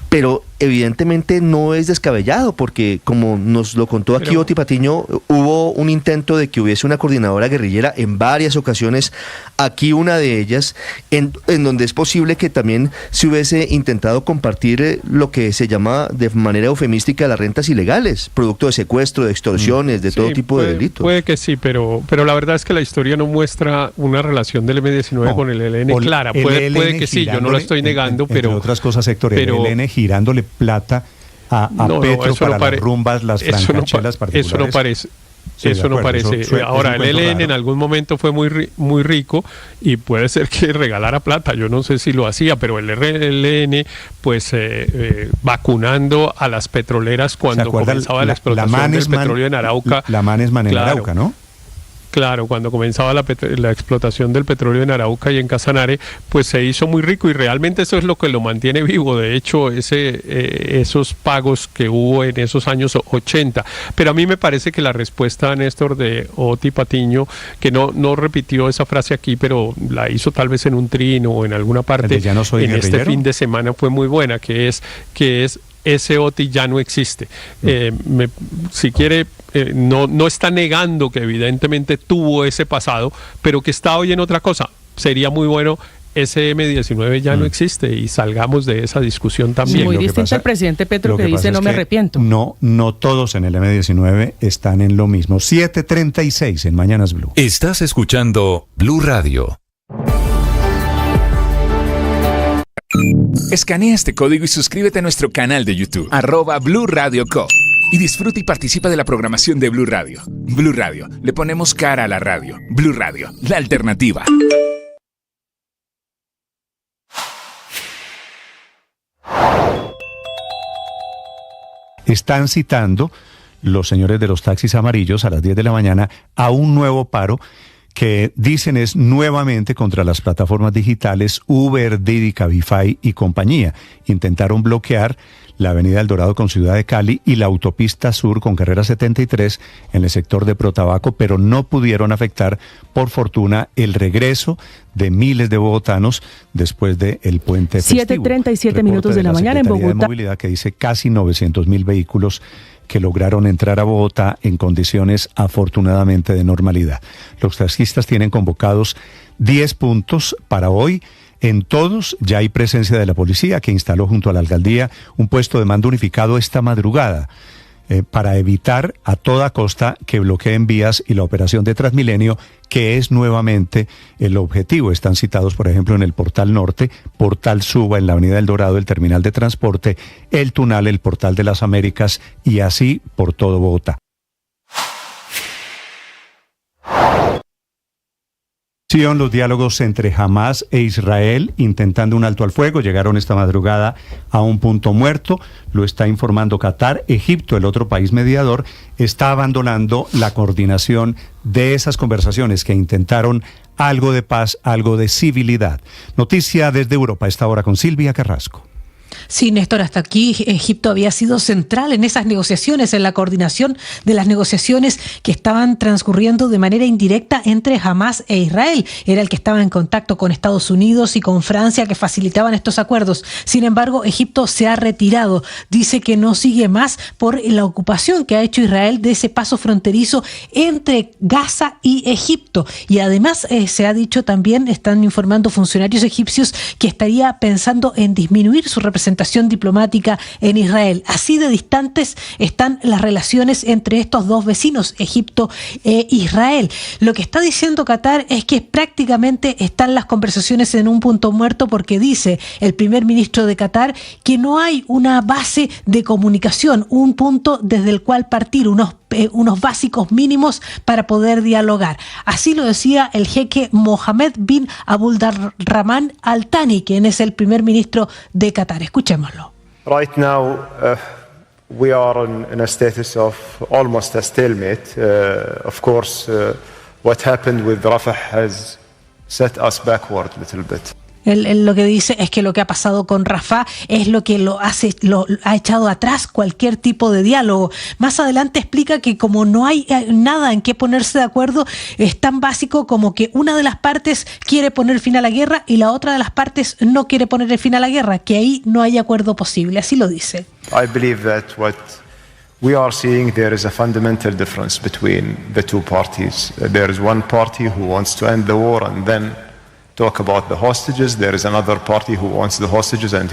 pero evidentemente no es descabellado, porque como nos lo contó aquí Oti Patiño, hubo un intento de que hubiese una coordinadora guerrillera en varias ocasiones, aquí una de ellas, en donde es posible que también se hubiese intentado compartir lo que se llama de manera eufemística las rentas ilegales, producto de secuestro, de extorsiones, de todo tipo de delitos.
Puede que sí, pero la verdad es que la historia no muestra una relación del M-19 con el ELN clara. Puede que sí, yo no lo estoy negando, pero...
Entre otras cosas, Héctor, el ELN girándole plata a Petro para las rumbas, las francachelas particulares.
Eso no parece. Eso no parece. Ahora, el ELN en algún momento fue muy rico y puede ser que regalara plata. Yo no sé si lo hacía, pero el ELN, pues vacunando a las petroleras cuando comenzaba la explotación del petróleo en Arauca.
La Manesman en Arauca, ¿no?
Claro, cuando comenzaba la explotación del petróleo en Arauca y en Casanare, pues se hizo muy rico y realmente eso es lo que lo mantiene vivo. De hecho, esos pagos que hubo en esos años 80. Pero a mí me parece que la respuesta, Néstor, de Oti Patiño, que no repitió esa frase aquí, pero la hizo tal vez en un trino o en alguna parte
ya no soy
en
guerrillero.
Este fin de semana fue muy buena, que es ese Oti ya no existe. Si quiere, no está negando que evidentemente tuvo ese pasado, pero que está hoy en otra cosa. Sería muy bueno, ese M-19 ya no existe y salgamos de esa discusión también.
Muy distinto al presidente Petro que dice no me arrepiento.
No todos en el M-19 están en lo mismo. 7:36 en Mañanas Blue.
Estás escuchando Blue Radio.
Escanea este código y suscríbete a nuestro canal de YouTube, @Blue Radio Co. Y disfruta y participa de la programación de Blue Radio. Blue Radio, le ponemos cara a la radio. Blue Radio, la alternativa.
Están citando los señores de los taxis amarillos a las 10 de la mañana a un nuevo paro que dicen es nuevamente contra las plataformas digitales Uber, Didi, Cabify y compañía. Intentaron bloquear la avenida El Dorado con Ciudad de Cali y la autopista sur con carrera 73 en el sector de Protabaco, pero no pudieron afectar, por fortuna, el regreso de miles de bogotanos después del puente festivo.
7:37 minutos de la mañana en
Secretaría
Bogotá.
de Movilidad, que dice casi 900.000 vehículos que lograron entrar a Bogotá en condiciones afortunadamente de normalidad. Los taxistas tienen convocados 10 puntos para hoy. En todos ya hay presencia de la policía, que instaló junto a la alcaldía un puesto de mando unificado esta madrugada para evitar a toda costa que bloqueen vías y la operación de Transmilenio, que es nuevamente el objetivo. Están citados, por ejemplo, en el Portal Norte, Portal Suba, en la Avenida El Dorado, el terminal de transporte, el Tunal, el Portal de las Américas y así por todo Bogotá. Los diálogos entre Hamás e Israel intentando un alto al fuego llegaron esta madrugada a un punto muerto, lo está informando Qatar. Egipto, el otro país mediador, está abandonando la coordinación de esas conversaciones que intentaron algo de paz, algo de civilidad. Noticia desde Europa a esta hora con Silvia Carrasco.
Sí, Néstor, hasta aquí Egipto había sido central en esas negociaciones, en la coordinación de las negociaciones que estaban transcurriendo de manera indirecta entre Hamás e Israel. Era el que estaba en contacto con Estados Unidos y con Francia, que facilitaban estos acuerdos. Sin embargo, Egipto se ha retirado. Dice que no sigue más por la ocupación que ha hecho Israel de ese paso fronterizo entre Gaza y Egipto. Y además se ha dicho también, están informando funcionarios egipcios, que estaría pensando en disminuir su representación diplomática en Israel. Así de distantes están las relaciones entre estos dos vecinos, Egipto e Israel. Lo que está diciendo Qatar es que prácticamente están las conversaciones en un punto muerto, porque dice el primer ministro de Qatar que no hay una base de comunicación, un punto desde el cual partir, unos unos básicos mínimos para poder dialogar. Así lo decía el jeque Mohammed bin Abdulrahman Al Thani, quien es el primer ministro de Qatar. Escuchémoslo.
Right now, we are in a status of almost a stalemate. Of course, what happened with Rafah has set us backward a little bit.
Él lo que dice es que lo que ha pasado con Rafah es lo que lo ha echado atrás cualquier tipo de diálogo. Más adelante explica que como no hay nada en qué ponerse de acuerdo, es tan básico como que una de las partes quiere poner fin a la guerra y la otra de las partes no quiere poner fin a la guerra, que ahí no hay acuerdo posible. Así lo dice.
I believe that what we are seeing, there is a fundamental difference between the two parties. There is one party who wants to end the war and then talk about the hostages. There is another party who wants the hostages and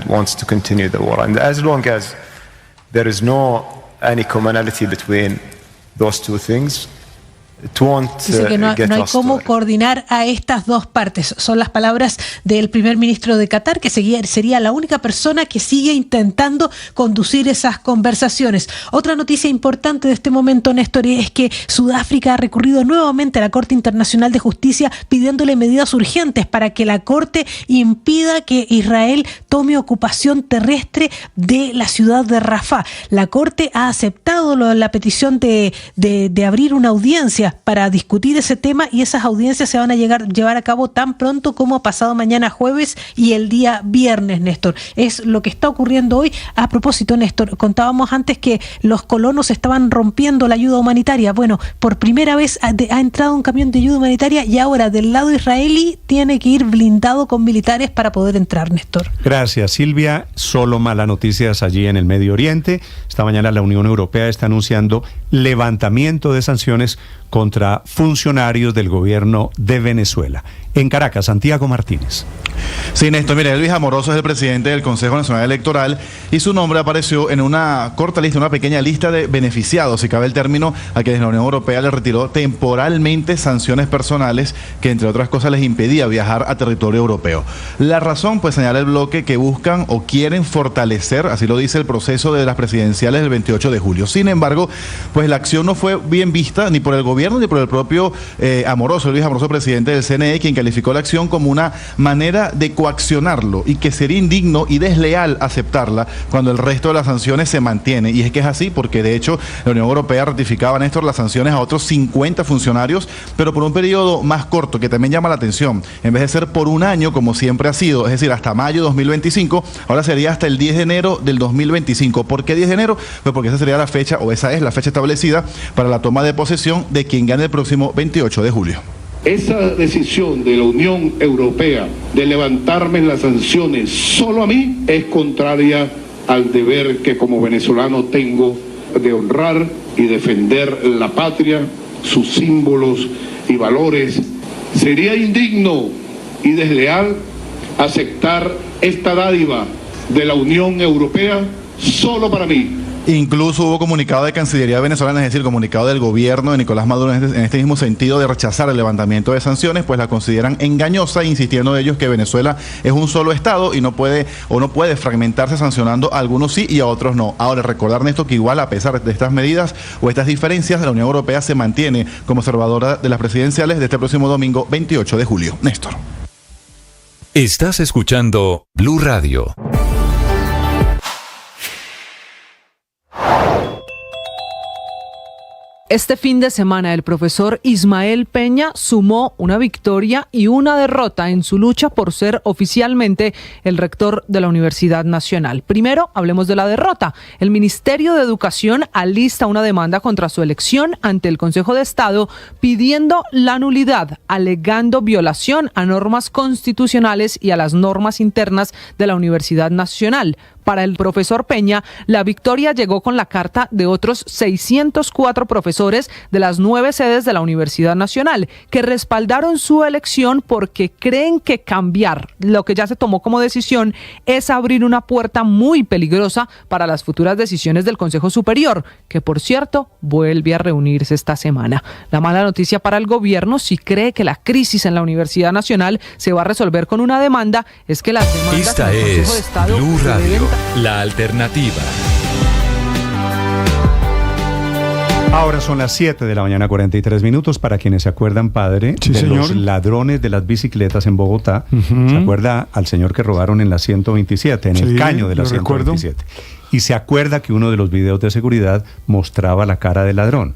wants to continue the war. And as long as there is any commonality between those two things,
dice que no hay cómo coordinar a estas dos partes. Son las palabras del primer ministro de Qatar, que sería la única persona que sigue intentando conducir esas conversaciones. Otra noticia importante de este momento, Néstor, es que Sudáfrica ha recurrido nuevamente a la Corte Internacional de Justicia pidiéndole medidas urgentes para que la Corte impida que Israel tome ocupación terrestre de la ciudad de Rafah. La Corte ha aceptado la petición de abrir una audiencia para discutir ese tema, y esas audiencias se van a llevar a cabo tan pronto como pasado mañana jueves y el día viernes, Néstor. Es lo que está ocurriendo hoy. A propósito, Néstor, contábamos antes que los colonos estaban rompiendo la ayuda humanitaria. Bueno, por primera vez ha entrado un camión de ayuda humanitaria y ahora del lado israelí tiene que ir blindado con militares para poder entrar, Néstor.
Gracias, Silvia. Solo malas noticias allí en el Medio Oriente. Esta mañana la Unión Europea está anunciando levantamiento de sanciones contra funcionarios del gobierno de Venezuela. En Caracas, Santiago Martínez.
Sí, Néstor, mire, Elvis Amoroso es el presidente del Consejo Nacional Electoral y su nombre apareció en una corta lista, una pequeña lista de beneficiados, si cabe el término, a quienes la Unión Europea le retiró temporalmente sanciones personales que, entre otras cosas, les impedía viajar a territorio europeo. La razón, pues, señala el bloque que buscan o quieren fortalecer, así lo dice, el proceso de las presidenciales del 28 de julio. Sin embargo, pues la acción no fue bien vista ni por el gobierno ni por el propio Amoroso, Elvis Amoroso, presidente del CNE, quien calificó la acción como una manera de coaccionarlo y que sería indigno y desleal aceptarla cuando el resto de las sanciones se mantiene. Y es que es así porque, de hecho, la Unión Europea ratificaba, Néstor, las sanciones a otros 50 funcionarios, pero por un periodo más corto, que también llama la atención. En vez de ser por un año, como siempre ha sido, es decir, hasta mayo de 2025, ahora sería hasta el 10 de enero del 2025. ¿Por qué 10 de enero? Pues porque esa sería la fecha, o esa es la fecha establecida para la toma de posesión de quien gane el próximo 28 de julio.
Esa decisión de la Unión Europea de levantarme las sanciones solo a mí es contraria al deber que como venezolano tengo de honrar y defender la patria, sus símbolos y valores. Sería indigno y desleal aceptar esta dádiva de la Unión Europea solo para mí.
Incluso hubo comunicado de Cancillería venezolana, es decir, comunicado del gobierno de Nicolás Maduro en este mismo sentido de rechazar el levantamiento de sanciones, pues la consideran engañosa, insistiendo ellos que Venezuela es un solo estado y no puede fragmentarse sancionando a algunos sí y a otros no. Ahora, recordar, Néstor, que igual a pesar de estas medidas o estas diferencias, la Unión Europea se mantiene como observadora de las presidenciales de este próximo domingo 28 de julio. Néstor.
Estás escuchando Blue Radio.
Este fin de semana el profesor Ismael Peña sumó una victoria y una derrota en su lucha por ser oficialmente el rector de la Universidad Nacional. Primero, hablemos de la derrota. El Ministerio de Educación alista una demanda contra su elección ante el Consejo de Estado pidiendo la nulidad, alegando violación a normas constitucionales y a las normas internas de la Universidad Nacional. Para el profesor Peña, la victoria llegó con la carta de otros 604 profesores de las 9 sedes de la Universidad Nacional, que respaldaron su elección porque creen que cambiar lo que ya se tomó como decisión es abrir una puerta muy peligrosa para las futuras decisiones del Consejo Superior, que por cierto vuelve a reunirse esta semana. La mala noticia para el gobierno, si cree que la crisis en la Universidad Nacional se va a resolver con una demanda, es que las demandas
Esta
del Consejo de
es
Estado
Blue Radio, la alternativa.
Ahora son las 7 de la mañana, 43 minutos. Para quienes se acuerdan, padre,
Sí,
de
señor.
los ladrones de las bicicletas en Bogotá, ¿se acuerda al señor que robaron en la 127, en el
Sí,
caño de la
lo recuerdo.
127? Y se acuerda que uno de los videos de seguridad mostraba la cara del ladrón.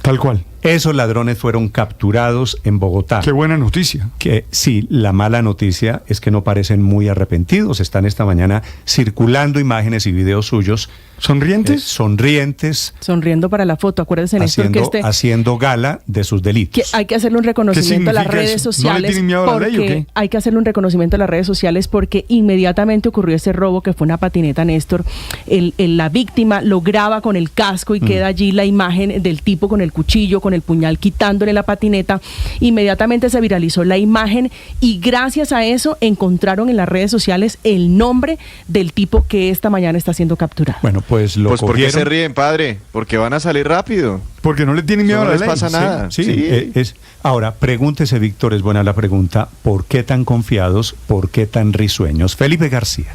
Tal cual.
Esos ladrones fueron capturados en Bogotá.
Qué buena noticia.
Que sí, la mala noticia es que no parecen muy arrepentidos. Están esta mañana circulando imágenes y videos suyos.
¿Sonrientes?
Sonrientes,
Sonriendo para la foto. Acuérdense, Néstor,
haciendo gala de sus delitos.
que hay que hacerle un reconocimiento a las
significa
redes
eso? ¿No le
sociales.
tienen miedo a la ley o qué?
Hay que hacerle un reconocimiento a las redes sociales porque inmediatamente ocurrió ese robo que fue una patineta, Néstor. La víctima lo graba con el casco y queda allí la imagen del tipo con el cuchillo, con el puñal, quitándole la patineta. Inmediatamente se viralizó la imagen y gracias a eso encontraron en las redes sociales el nombre del tipo que esta mañana está siendo capturado.
Bueno, pues lo
Pues ¿por qué
cogieron.
se ríen, padre? Porque van a salir rápido.
Porque no le tienen miedo
No
a la
les
ley.
pasa nada.
Sí,
Sí.
Ahora, pregúntese, Víctor, es buena la pregunta, ¿por qué tan confiados, por qué tan risueños? Felipe García.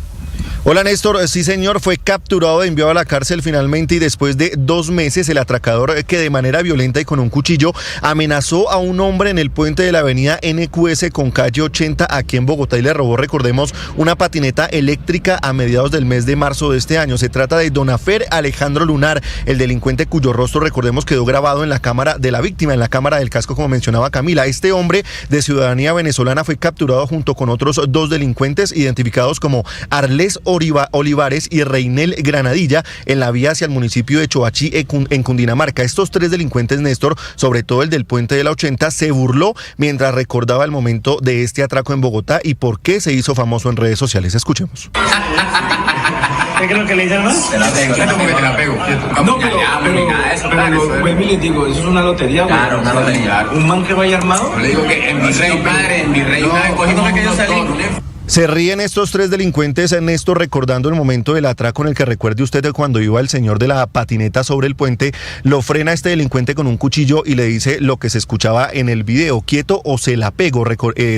Hola Néstor, sí señor, fue capturado e enviado a la cárcel finalmente y después de 2 meses el atracador que de manera violenta y con un cuchillo amenazó a un hombre en el puente de la avenida NQS con calle 80 aquí en Bogotá y le robó, recordemos, una patineta eléctrica a mediados del mes de marzo de este año. Se trata de Donafer Alejandro Lunar, el delincuente cuyo rostro, recordemos, quedó grabado en la cámara de la víctima, en la cámara del casco, como mencionaba Camila. Este hombre de ciudadanía venezolana fue capturado junto con otros 2 delincuentes identificados como Arles Olivares y Reinel Granadilla en la vía hacia el municipio de Choachí en Cundinamarca. Estos 3 delincuentes, Néstor, sobre todo el del puente de la 80, se burló mientras recordaba el momento de este atraco en Bogotá y por qué se hizo famoso en redes sociales. Escuchemos.
¿Qué creo que le dicen más? Te la pego. No, pero vuelvo y les digo, eso es una lotería. Claro, una lotería. ¿Un man que vaya armado? Yo le digo que en mi rey, padre, en mi rey, una vez cogimos que yo salí.
Se ríen estos 3 delincuentes, Néstor, recordando el momento del atraco en el que recuerde usted de cuando iba el señor de la patineta sobre el puente, lo frena este delincuente con un cuchillo y le dice lo que se escuchaba en el video: quieto o se la pego,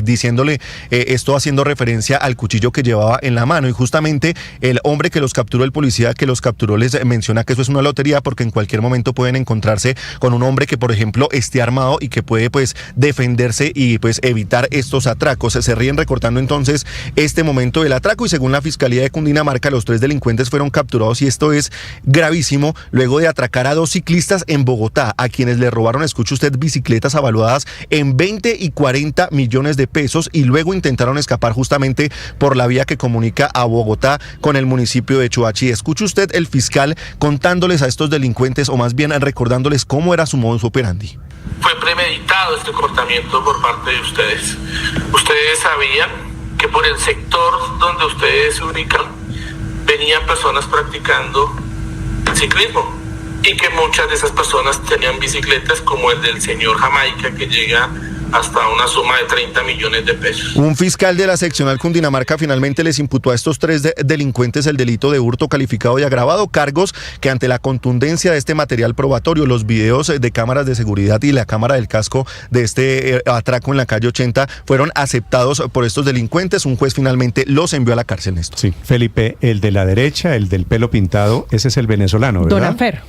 diciéndole esto haciendo referencia al cuchillo que llevaba en la mano. Y justamente el hombre que los capturó, el policía que los capturó, les menciona que eso es una lotería porque en cualquier momento pueden encontrarse con un hombre que, por ejemplo, esté armado y que puede pues defenderse y pues evitar estos atracos. Se ríen recortando entonces este momento del atraco y según la Fiscalía de Cundinamarca, los 3 delincuentes fueron capturados y esto es gravísimo luego de atracar a 2 ciclistas en Bogotá, a quienes le robaron, escuche usted, bicicletas avaluadas en 20 y 40 millones de pesos y luego intentaron escapar justamente por la vía que comunica a Bogotá con el municipio de Choachí. Escuche usted el fiscal contándoles a estos delincuentes o más bien recordándoles cómo era su modus operandi.
Fue premeditado este comportamiento por parte de ustedes. Ustedes sabían que por el sector donde ustedes se ubican venían personas practicando el ciclismo y que muchas de esas personas tenían bicicletas como el del señor Jamaica, que llega hasta una suma de 30 millones de pesos.
Un fiscal de la seccional Cundinamarca finalmente les imputó a estos 3 delincuentes el delito de hurto calificado y agravado, cargos que ante la contundencia de este material probatorio, los videos de cámaras de seguridad y la cámara del casco de este atraco en la calle 80 fueron aceptados por estos delincuentes. Un juez finalmente los envió a la cárcel, Néstor.
Sí, Felipe, el de la derecha, el del pelo pintado, ese es el venezolano, ¿verdad?
Donafer.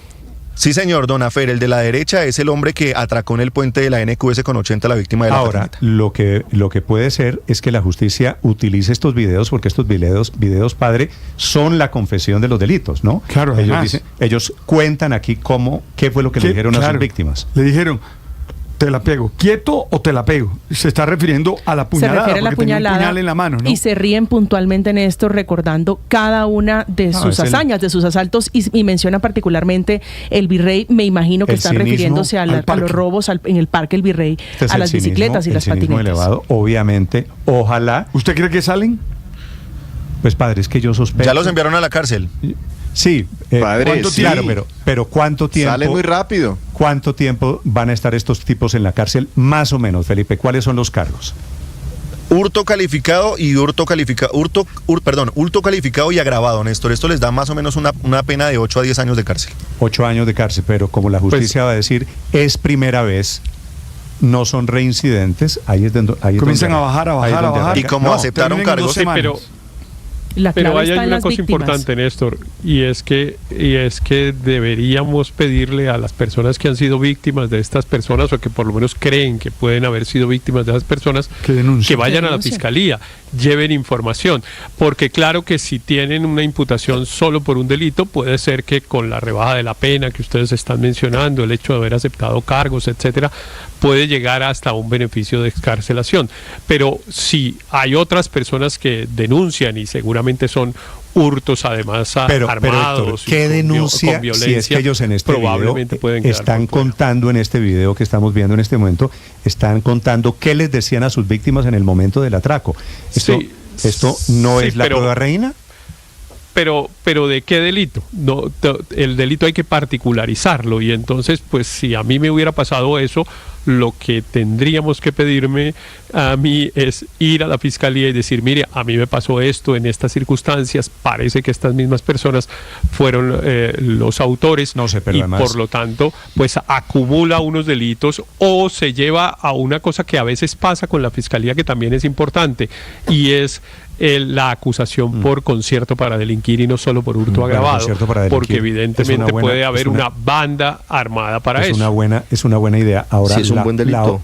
Sí, señor, Donafer, el de la derecha es el hombre que atracó en el puente de la NQS con 80 a la víctima de la patineta.
Lo que puede ser es que la justicia utilice estos videos, porque estos videos, padre, son la confesión de los delitos, ¿no?
Claro,
ellos cuentan aquí qué fue lo que le dijeron a sus víctimas.
Le dijeron: te la pego, quieto o te la pego. Se está refiriendo a la puñalada,
se refiere a la
porque tenía un
puñalada
puñal en la mano, ¿no?
y se ríen puntualmente en esto, recordando cada una de sus hazañas, de sus asaltos y menciona particularmente el Virrey. Me imagino que están refiriéndose a los robos en el Parque El Virrey, a las bicicletas y las patinetas.
Elevado, obviamente, ojalá.
¿Usted cree que salen?
Pues padre, es que yo sospecho.
Ya los enviaron a la cárcel.
Sí,
padre,
sí. Claro, pero ¿cuánto tiempo?
Sale muy rápido.
¿Cuánto tiempo van a estar estos tipos en la cárcel? Más o menos, Felipe, ¿cuáles son los cargos?
Hurto calificado y hurto calificado y agravado, Néstor. Esto les da más o menos una pena de 8 a 10 años de cárcel.
8 años de cárcel, pero como la justicia va a decir, es primera vez, no son reincidentes, ahí es donde
comienzan a bajar.
Y como aceptaron cargos,
sí,
La clave
Pero ahí
está
hay
en
una
las
cosa
víctimas.
importante, Néstor, y es que deberíamos pedirle a las personas que han sido víctimas de estas personas, o que por lo menos creen que pueden haber sido víctimas de esas personas, que vayan a la fiscalía, lleven información, porque claro que si tienen una imputación solo por un delito, puede ser que con la rebaja de la pena que ustedes están mencionando, el hecho de haber aceptado cargos, etcétera, puede llegar hasta un beneficio de excarcelación. Pero si hay otras personas que denuncian, y seguramente son hurtos además
Pero
armados,
Héctor, ¿qué denuncia
con violencia,
si es que ellos en este
probablemente
video
pueden quedar
están contando en este video que estamos viendo en este momento, están contando qué les decían a sus víctimas en el momento del atraco? ¿Esto no es la prueba reina?
Pero ¿de qué delito? No, el delito hay que particularizarlo, y entonces, pues si a mí me hubiera pasado eso, lo que tendríamos que pedirme a mí es ir a la fiscalía y decir, mire, a mí me pasó esto en estas circunstancias, parece que estas mismas personas fueron los autores, y
además,
por lo tanto, pues acumula unos delitos, o se lleva a una cosa que a veces pasa con la fiscalía, que también es importante, y es la acusación por concierto para delinquir, y no solo por hurto agravado, porque evidentemente puede haber una banda armada para eso.
Es una buena idea. Ahora,
Sí, es un buen delito.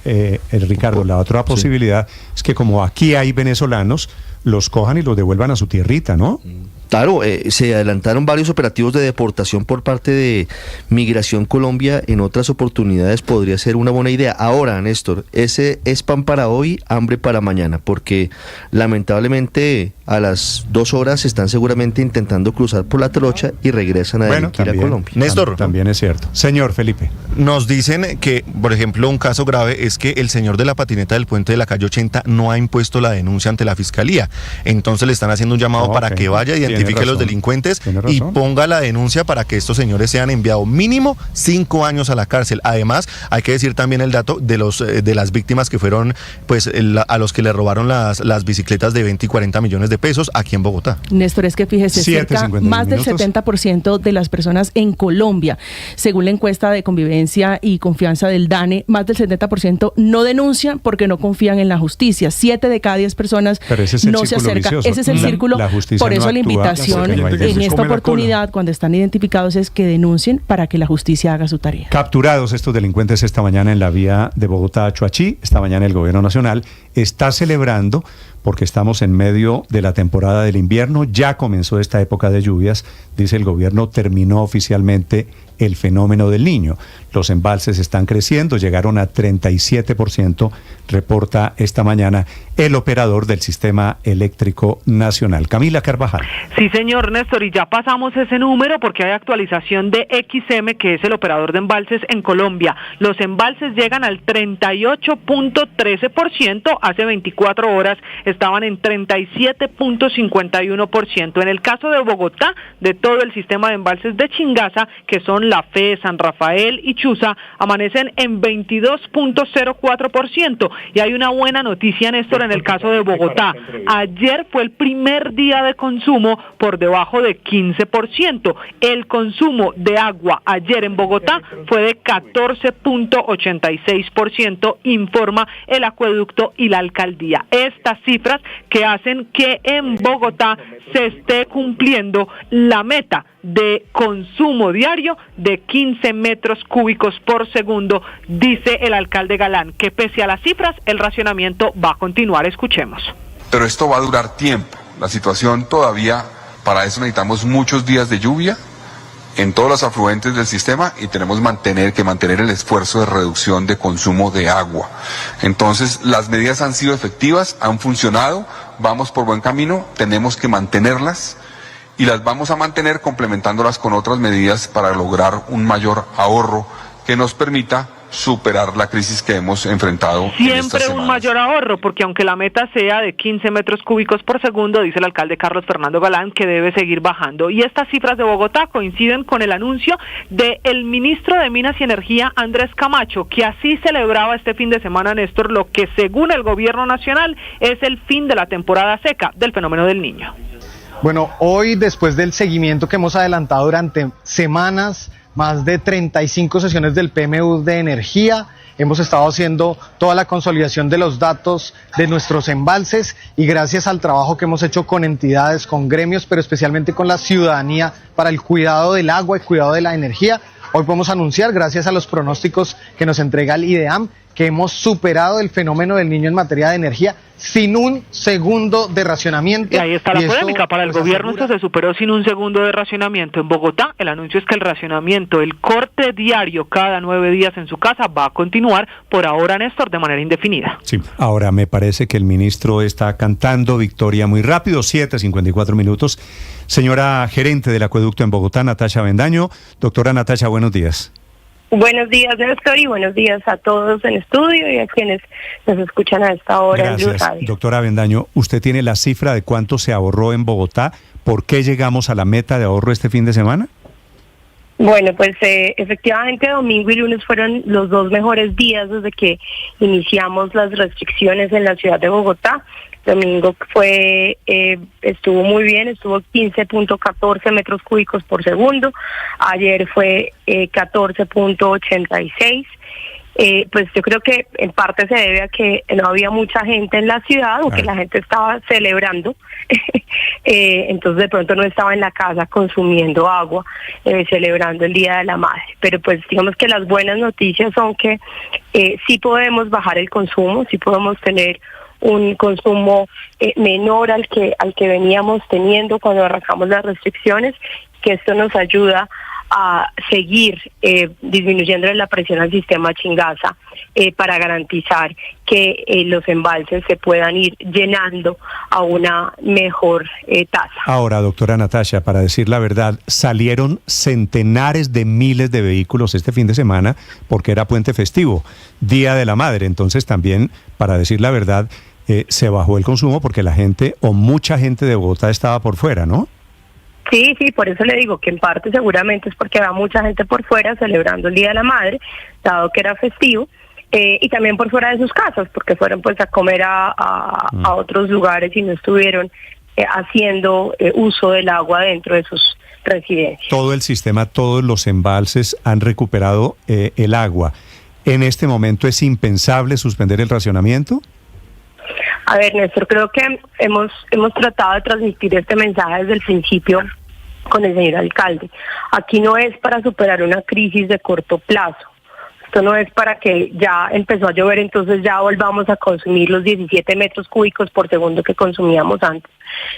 Ricardo, la otra posibilidad es que como aquí hay venezolanos, los cojan y los devuelvan a su tierrita, ¿no?
Claro, se adelantaron varios operativos de deportación por parte de Migración Colombia. En otras oportunidades podría ser una buena idea. Ahora, Néstor, ese es pan para hoy, hambre para mañana, porque lamentablemente a las 2 horas están seguramente intentando cruzar por la trocha y regresan a delinquir a Colombia.
Néstor.
También es cierto. Señor Felipe.
Nos dicen que, por ejemplo, un caso grave es que el señor de la patineta del puente de la calle 80 no ha impuesto la denuncia ante la fiscalía. Entonces le están haciendo un llamado para que vaya, identifique a los delincuentes y ponga la denuncia para que estos señores sean enviados mínimo 5 años a la cárcel. Además, hay que decir también el dato de las víctimas que fueron, pues, a los que le robaron las bicicletas de 20 y 40 millones de pesos aquí en Bogotá.
Néstor, es que fíjese, más del 70% de las personas en Colombia, según la encuesta de convivencia y confianza del DANE, más del 70% no denuncian porque no confían en la justicia. 7 de cada 10 personas no se acercan.
Vicioso.
Ese es el círculo. Por eso la invitación en esta oportunidad, cuando están identificados, es que denuncien para que la justicia haga su tarea.
Capturados estos delincuentes esta mañana en la vía de Bogotá a Choachí. Esta mañana el gobierno nacional está celebrando, porque estamos en medio de la temporada del invierno, ya comenzó esta época de lluvias, dice el gobierno, terminó oficialmente el fenómeno del Niño. Los embalses están creciendo, llegaron a 37%, reporta esta mañana el operador del Sistema Eléctrico Nacional. Camila Carvajal.
Sí, señor Néstor, y ya pasamos ese número porque hay actualización de XM, que es el operador de embalses en Colombia. Los embalses llegan al 38.13%, hace 24 horas estaban en 37.51%. En el caso de Bogotá, de todo el sistema de embalses de Chingaza, que son La Fe, San Rafael y Chuza, amanecen en 22.04%. Y hay una buena noticia, Néstor, en el caso de Bogotá. Ayer fue el primer día de consumo por debajo de 15%. El consumo de agua ayer en Bogotá fue de 14.86%, informa el acueducto y la alcaldía. Estas cifras que hacen que en Bogotá se esté cumpliendo la meta de consumo diario de 15 metros cúbicos por segundo, dice el alcalde Galán, que pese a las cifras, el racionamiento va a continuar. Escuchemos.
Pero esto va a durar tiempo. La situación todavía, para eso necesitamos muchos días de lluvia en todos los afluentes del sistema y tenemos que mantener el esfuerzo de reducción de consumo de agua. Entonces, las medidas han sido efectivas, han funcionado, vamos por buen camino, tenemos que mantenerlas y las vamos a mantener complementándolas con otras medidas para lograr un mayor ahorro que nos permita superar la crisis que hemos enfrentado.
Siempre un mayor ahorro, porque aunque la meta sea de 15 metros cúbicos por segundo, dice el alcalde Carlos Fernando Galán que debe seguir bajando. Y estas cifras de Bogotá coinciden con el anuncio del ministro de Minas y Energía, Andrés Camacho, que así celebraba este fin de semana, Néstor, lo que según el gobierno nacional es el fin de la temporada seca del fenómeno del Niño.
Bueno, hoy, después del seguimiento que hemos adelantado durante semanas, más de 35 sesiones del PMU de energía, hemos estado haciendo toda la consolidación de los datos de nuestros embalses y gracias al trabajo que hemos hecho con entidades, con gremios, pero especialmente con la ciudadanía para el cuidado del agua y cuidado de la energía, hoy podemos anunciar, gracias a los pronósticos que nos entrega el IDEAM, que hemos superado el fenómeno del Niño en materia de energía sin un segundo de racionamiento.
Y ahí está la polémica. Para el gobierno esto se superó sin un segundo de racionamiento. En Bogotá, el anuncio es que el racionamiento, el corte diario cada 9 días en su casa va a continuar por ahora, Néstor, de manera indefinida.
Sí, ahora me parece que el ministro está cantando victoria muy rápido, 7:54 minutos. Señora gerente del acueducto en Bogotá, Natacha Avendaño. Doctora Natacha, buenos días.
Buenos días, Néstor, y buenos días a todos en estudio y a quienes nos escuchan a esta hora en Blue
Gracias,
Radio.
doctora Avendaño. ¿Usted tiene la cifra de cuánto se ahorró en Bogotá? ¿Por qué llegamos a la meta de ahorro este fin de semana?
Bueno, pues efectivamente domingo y lunes fueron los 2 mejores días desde que iniciamos las restricciones en la ciudad de Bogotá. Domingo estuvo muy bien, estuvo 15.14 metros cúbicos por segundo. Ayer fue 14.86. Pues yo creo que en parte se debe a que no había mucha gente en la ciudad o que la gente estaba celebrando, entonces de pronto no estaba en la casa consumiendo agua, celebrando el Día de la Madre. Pero pues digamos que las buenas noticias son que sí podemos bajar el consumo, sí podemos tener un consumo menor al que veníamos teniendo cuando arrancamos las restricciones, que esto nos ayuda a seguir disminuyendo la presión al sistema Chingaza para garantizar que los embalses se puedan ir llenando a una mejor tasa.
Ahora, doctora Natacha, para decir la verdad, salieron centenares de miles de vehículos este fin de semana porque era puente festivo, Día de la Madre. Entonces también, para decir la verdad, se bajó el consumo porque la gente o mucha gente de Bogotá estaba por fuera, ¿no?
Sí, por eso le digo que en parte seguramente es porque va mucha gente por fuera celebrando el Día de la Madre, dado que era festivo, y también por fuera de sus casas, porque fueron pues a comer a otros lugares y no estuvieron haciendo uso del agua dentro de sus residencias.
Todo el sistema, todos los embalses han recuperado el agua. ¿En este momento es impensable suspender el racionamiento?
A ver, Néstor, creo que hemos tratado de transmitir este mensaje desde el principio con el señor alcalde. Aquí no es para superar una crisis de corto plazo. Esto no es para que ya empezó a llover, entonces ya volvamos a consumir los 17 metros cúbicos por segundo que consumíamos antes.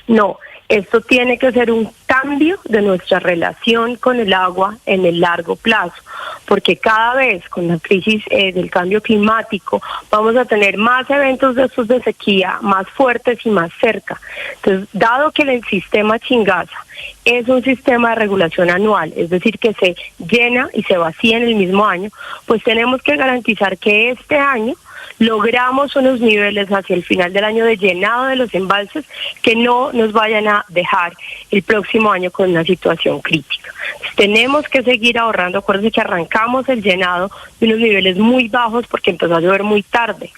No, esto tiene que ser un cambio de nuestra relación con el agua en el largo plazo, porque cada vez con la crisis del cambio climático vamos a tener más eventos de estos de sequía, más fuertes y más cerca. Entonces, dado que el sistema Chingaza es un sistema de regulación anual, es decir, que se llena y se vacía en el mismo año, pues tenemos que garantizar que este año logramos unos niveles hacia el final del año de llenado de los embalses que no nos vayan a dejar el próximo año con una situación crítica. Entonces, tenemos que seguir ahorrando. Acuérdense que arrancamos el llenado de unos niveles muy bajos porque empezó a llover muy tarde.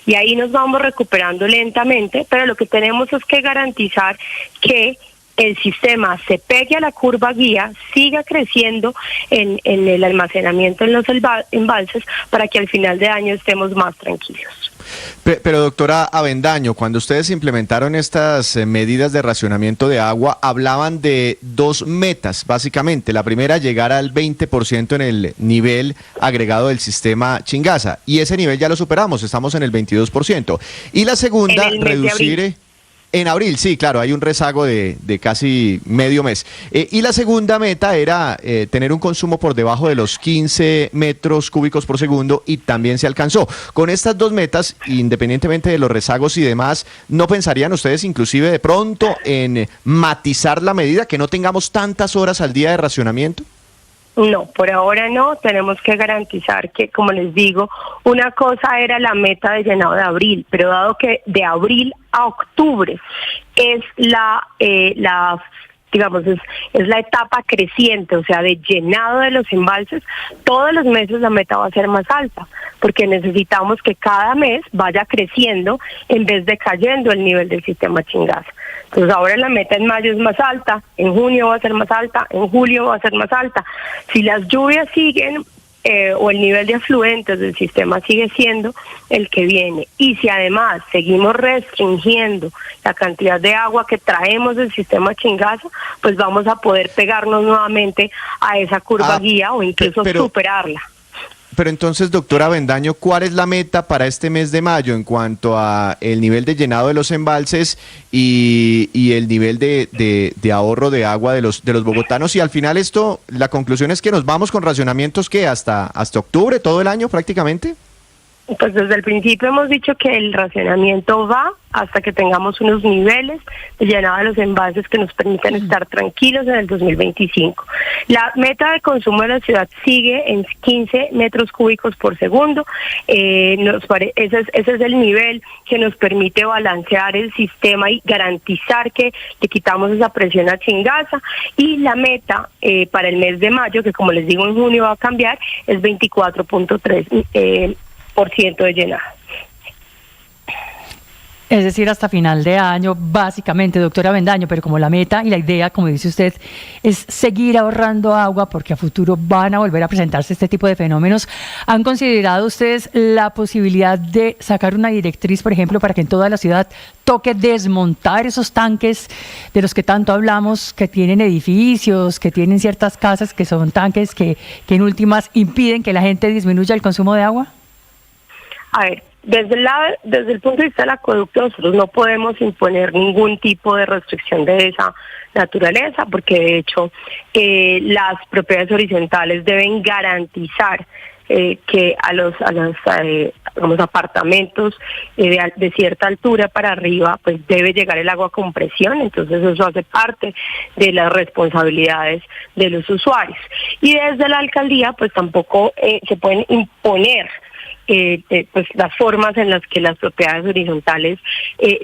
Y ahí nos vamos recuperando lentamente, pero lo que tenemos es que garantizar que el sistema se pegue a la curva guía, siga creciendo en el almacenamiento en los embalses para que al final de año estemos más tranquilos.
Pero doctora Avendaño, cuando ustedes implementaron estas medidas de racionamiento de agua, hablaban de 2 metas, básicamente. La primera, llegar al 20% en el nivel agregado del sistema Chingaza. Y ese nivel ya lo superamos, estamos en el 22%. Y la segunda, reducir... En abril, sí, claro, hay un rezago de casi medio mes. Y la segunda meta era tener un consumo por debajo de los 15 metros cúbicos por segundo y también se alcanzó. Con estas 2 metas, independientemente de los rezagos y demás, ¿no pensarían ustedes inclusive de pronto en matizar la medida, que no tengamos tantas horas al día de racionamiento?
No, por ahora no. Tenemos que garantizar que, como les digo, una cosa era la meta de llenado de abril, pero dado que de abril a octubre es digamos, es la etapa creciente, o sea, de llenado de los embalses, todos los meses la meta va a ser más alta, porque necesitamos que cada mes vaya creciendo en vez de cayendo el nivel del sistema Chingaza. Entonces ahora la meta en mayo es más alta, en junio va a ser más alta, en julio va a ser más alta. Si las lluvias siguen o el nivel de afluentes del sistema sigue siendo el que viene, y si además seguimos restringiendo la cantidad de agua que traemos del sistema Chingaza, pues vamos a poder pegarnos nuevamente a esa curva guía o incluso superarla.
Pero entonces, doctora Avendaño, ¿cuál es la meta para este mes de mayo en cuanto a el nivel de llenado de los embalses y el nivel de ahorro de agua de los bogotanos? Y al final esto, la conclusión es que nos vamos con racionamientos que hasta octubre, todo el año prácticamente.
Pues desde el principio hemos dicho que el racionamiento va hasta que tengamos unos niveles de llenado de los envases que nos permitan estar tranquilos en el 2025. La meta de consumo de la ciudad sigue en 15 metros cúbicos por segundo. Ese es el nivel que nos permite balancear el sistema y garantizar que le quitamos esa presión a Chingaza. Y la meta para el mes de mayo, que como les digo en junio va a cambiar, es 24.3% de llenado.
Es decir, hasta final de año, básicamente, doctora Avendaño, pero como la meta y la idea, como dice usted, es seguir ahorrando agua porque a futuro van a volver a presentarse este tipo de fenómenos. ¿Han considerado ustedes la posibilidad de sacar una directriz, por ejemplo, para que en toda la ciudad toque desmontar esos tanques de los que tanto hablamos, que tienen edificios, que tienen ciertas casas que son tanques que en últimas impiden que la gente disminuya el consumo de agua?
A ver, desde el punto de vista del acueducto, nosotros no podemos imponer ningún tipo de restricción de esa naturaleza, porque de hecho las propiedades horizontales deben garantizar que a los apartamentos de cierta altura para arriba, pues debe llegar el agua con presión. Entonces eso hace parte de las responsabilidades de los usuarios. Y desde la alcaldía, pues tampoco se pueden imponer pues las formas en las que las propiedades horizontales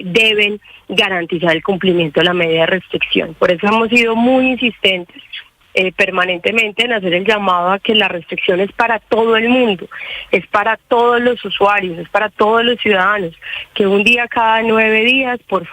deben garantizar el cumplimiento de la medida de restricción. Por eso hemos sido muy insistentes permanentemente en hacer el llamado a que la restricción es para todo el mundo, es para todos los usuarios, es para todos los ciudadanos, que un día cada 9 días, por favor,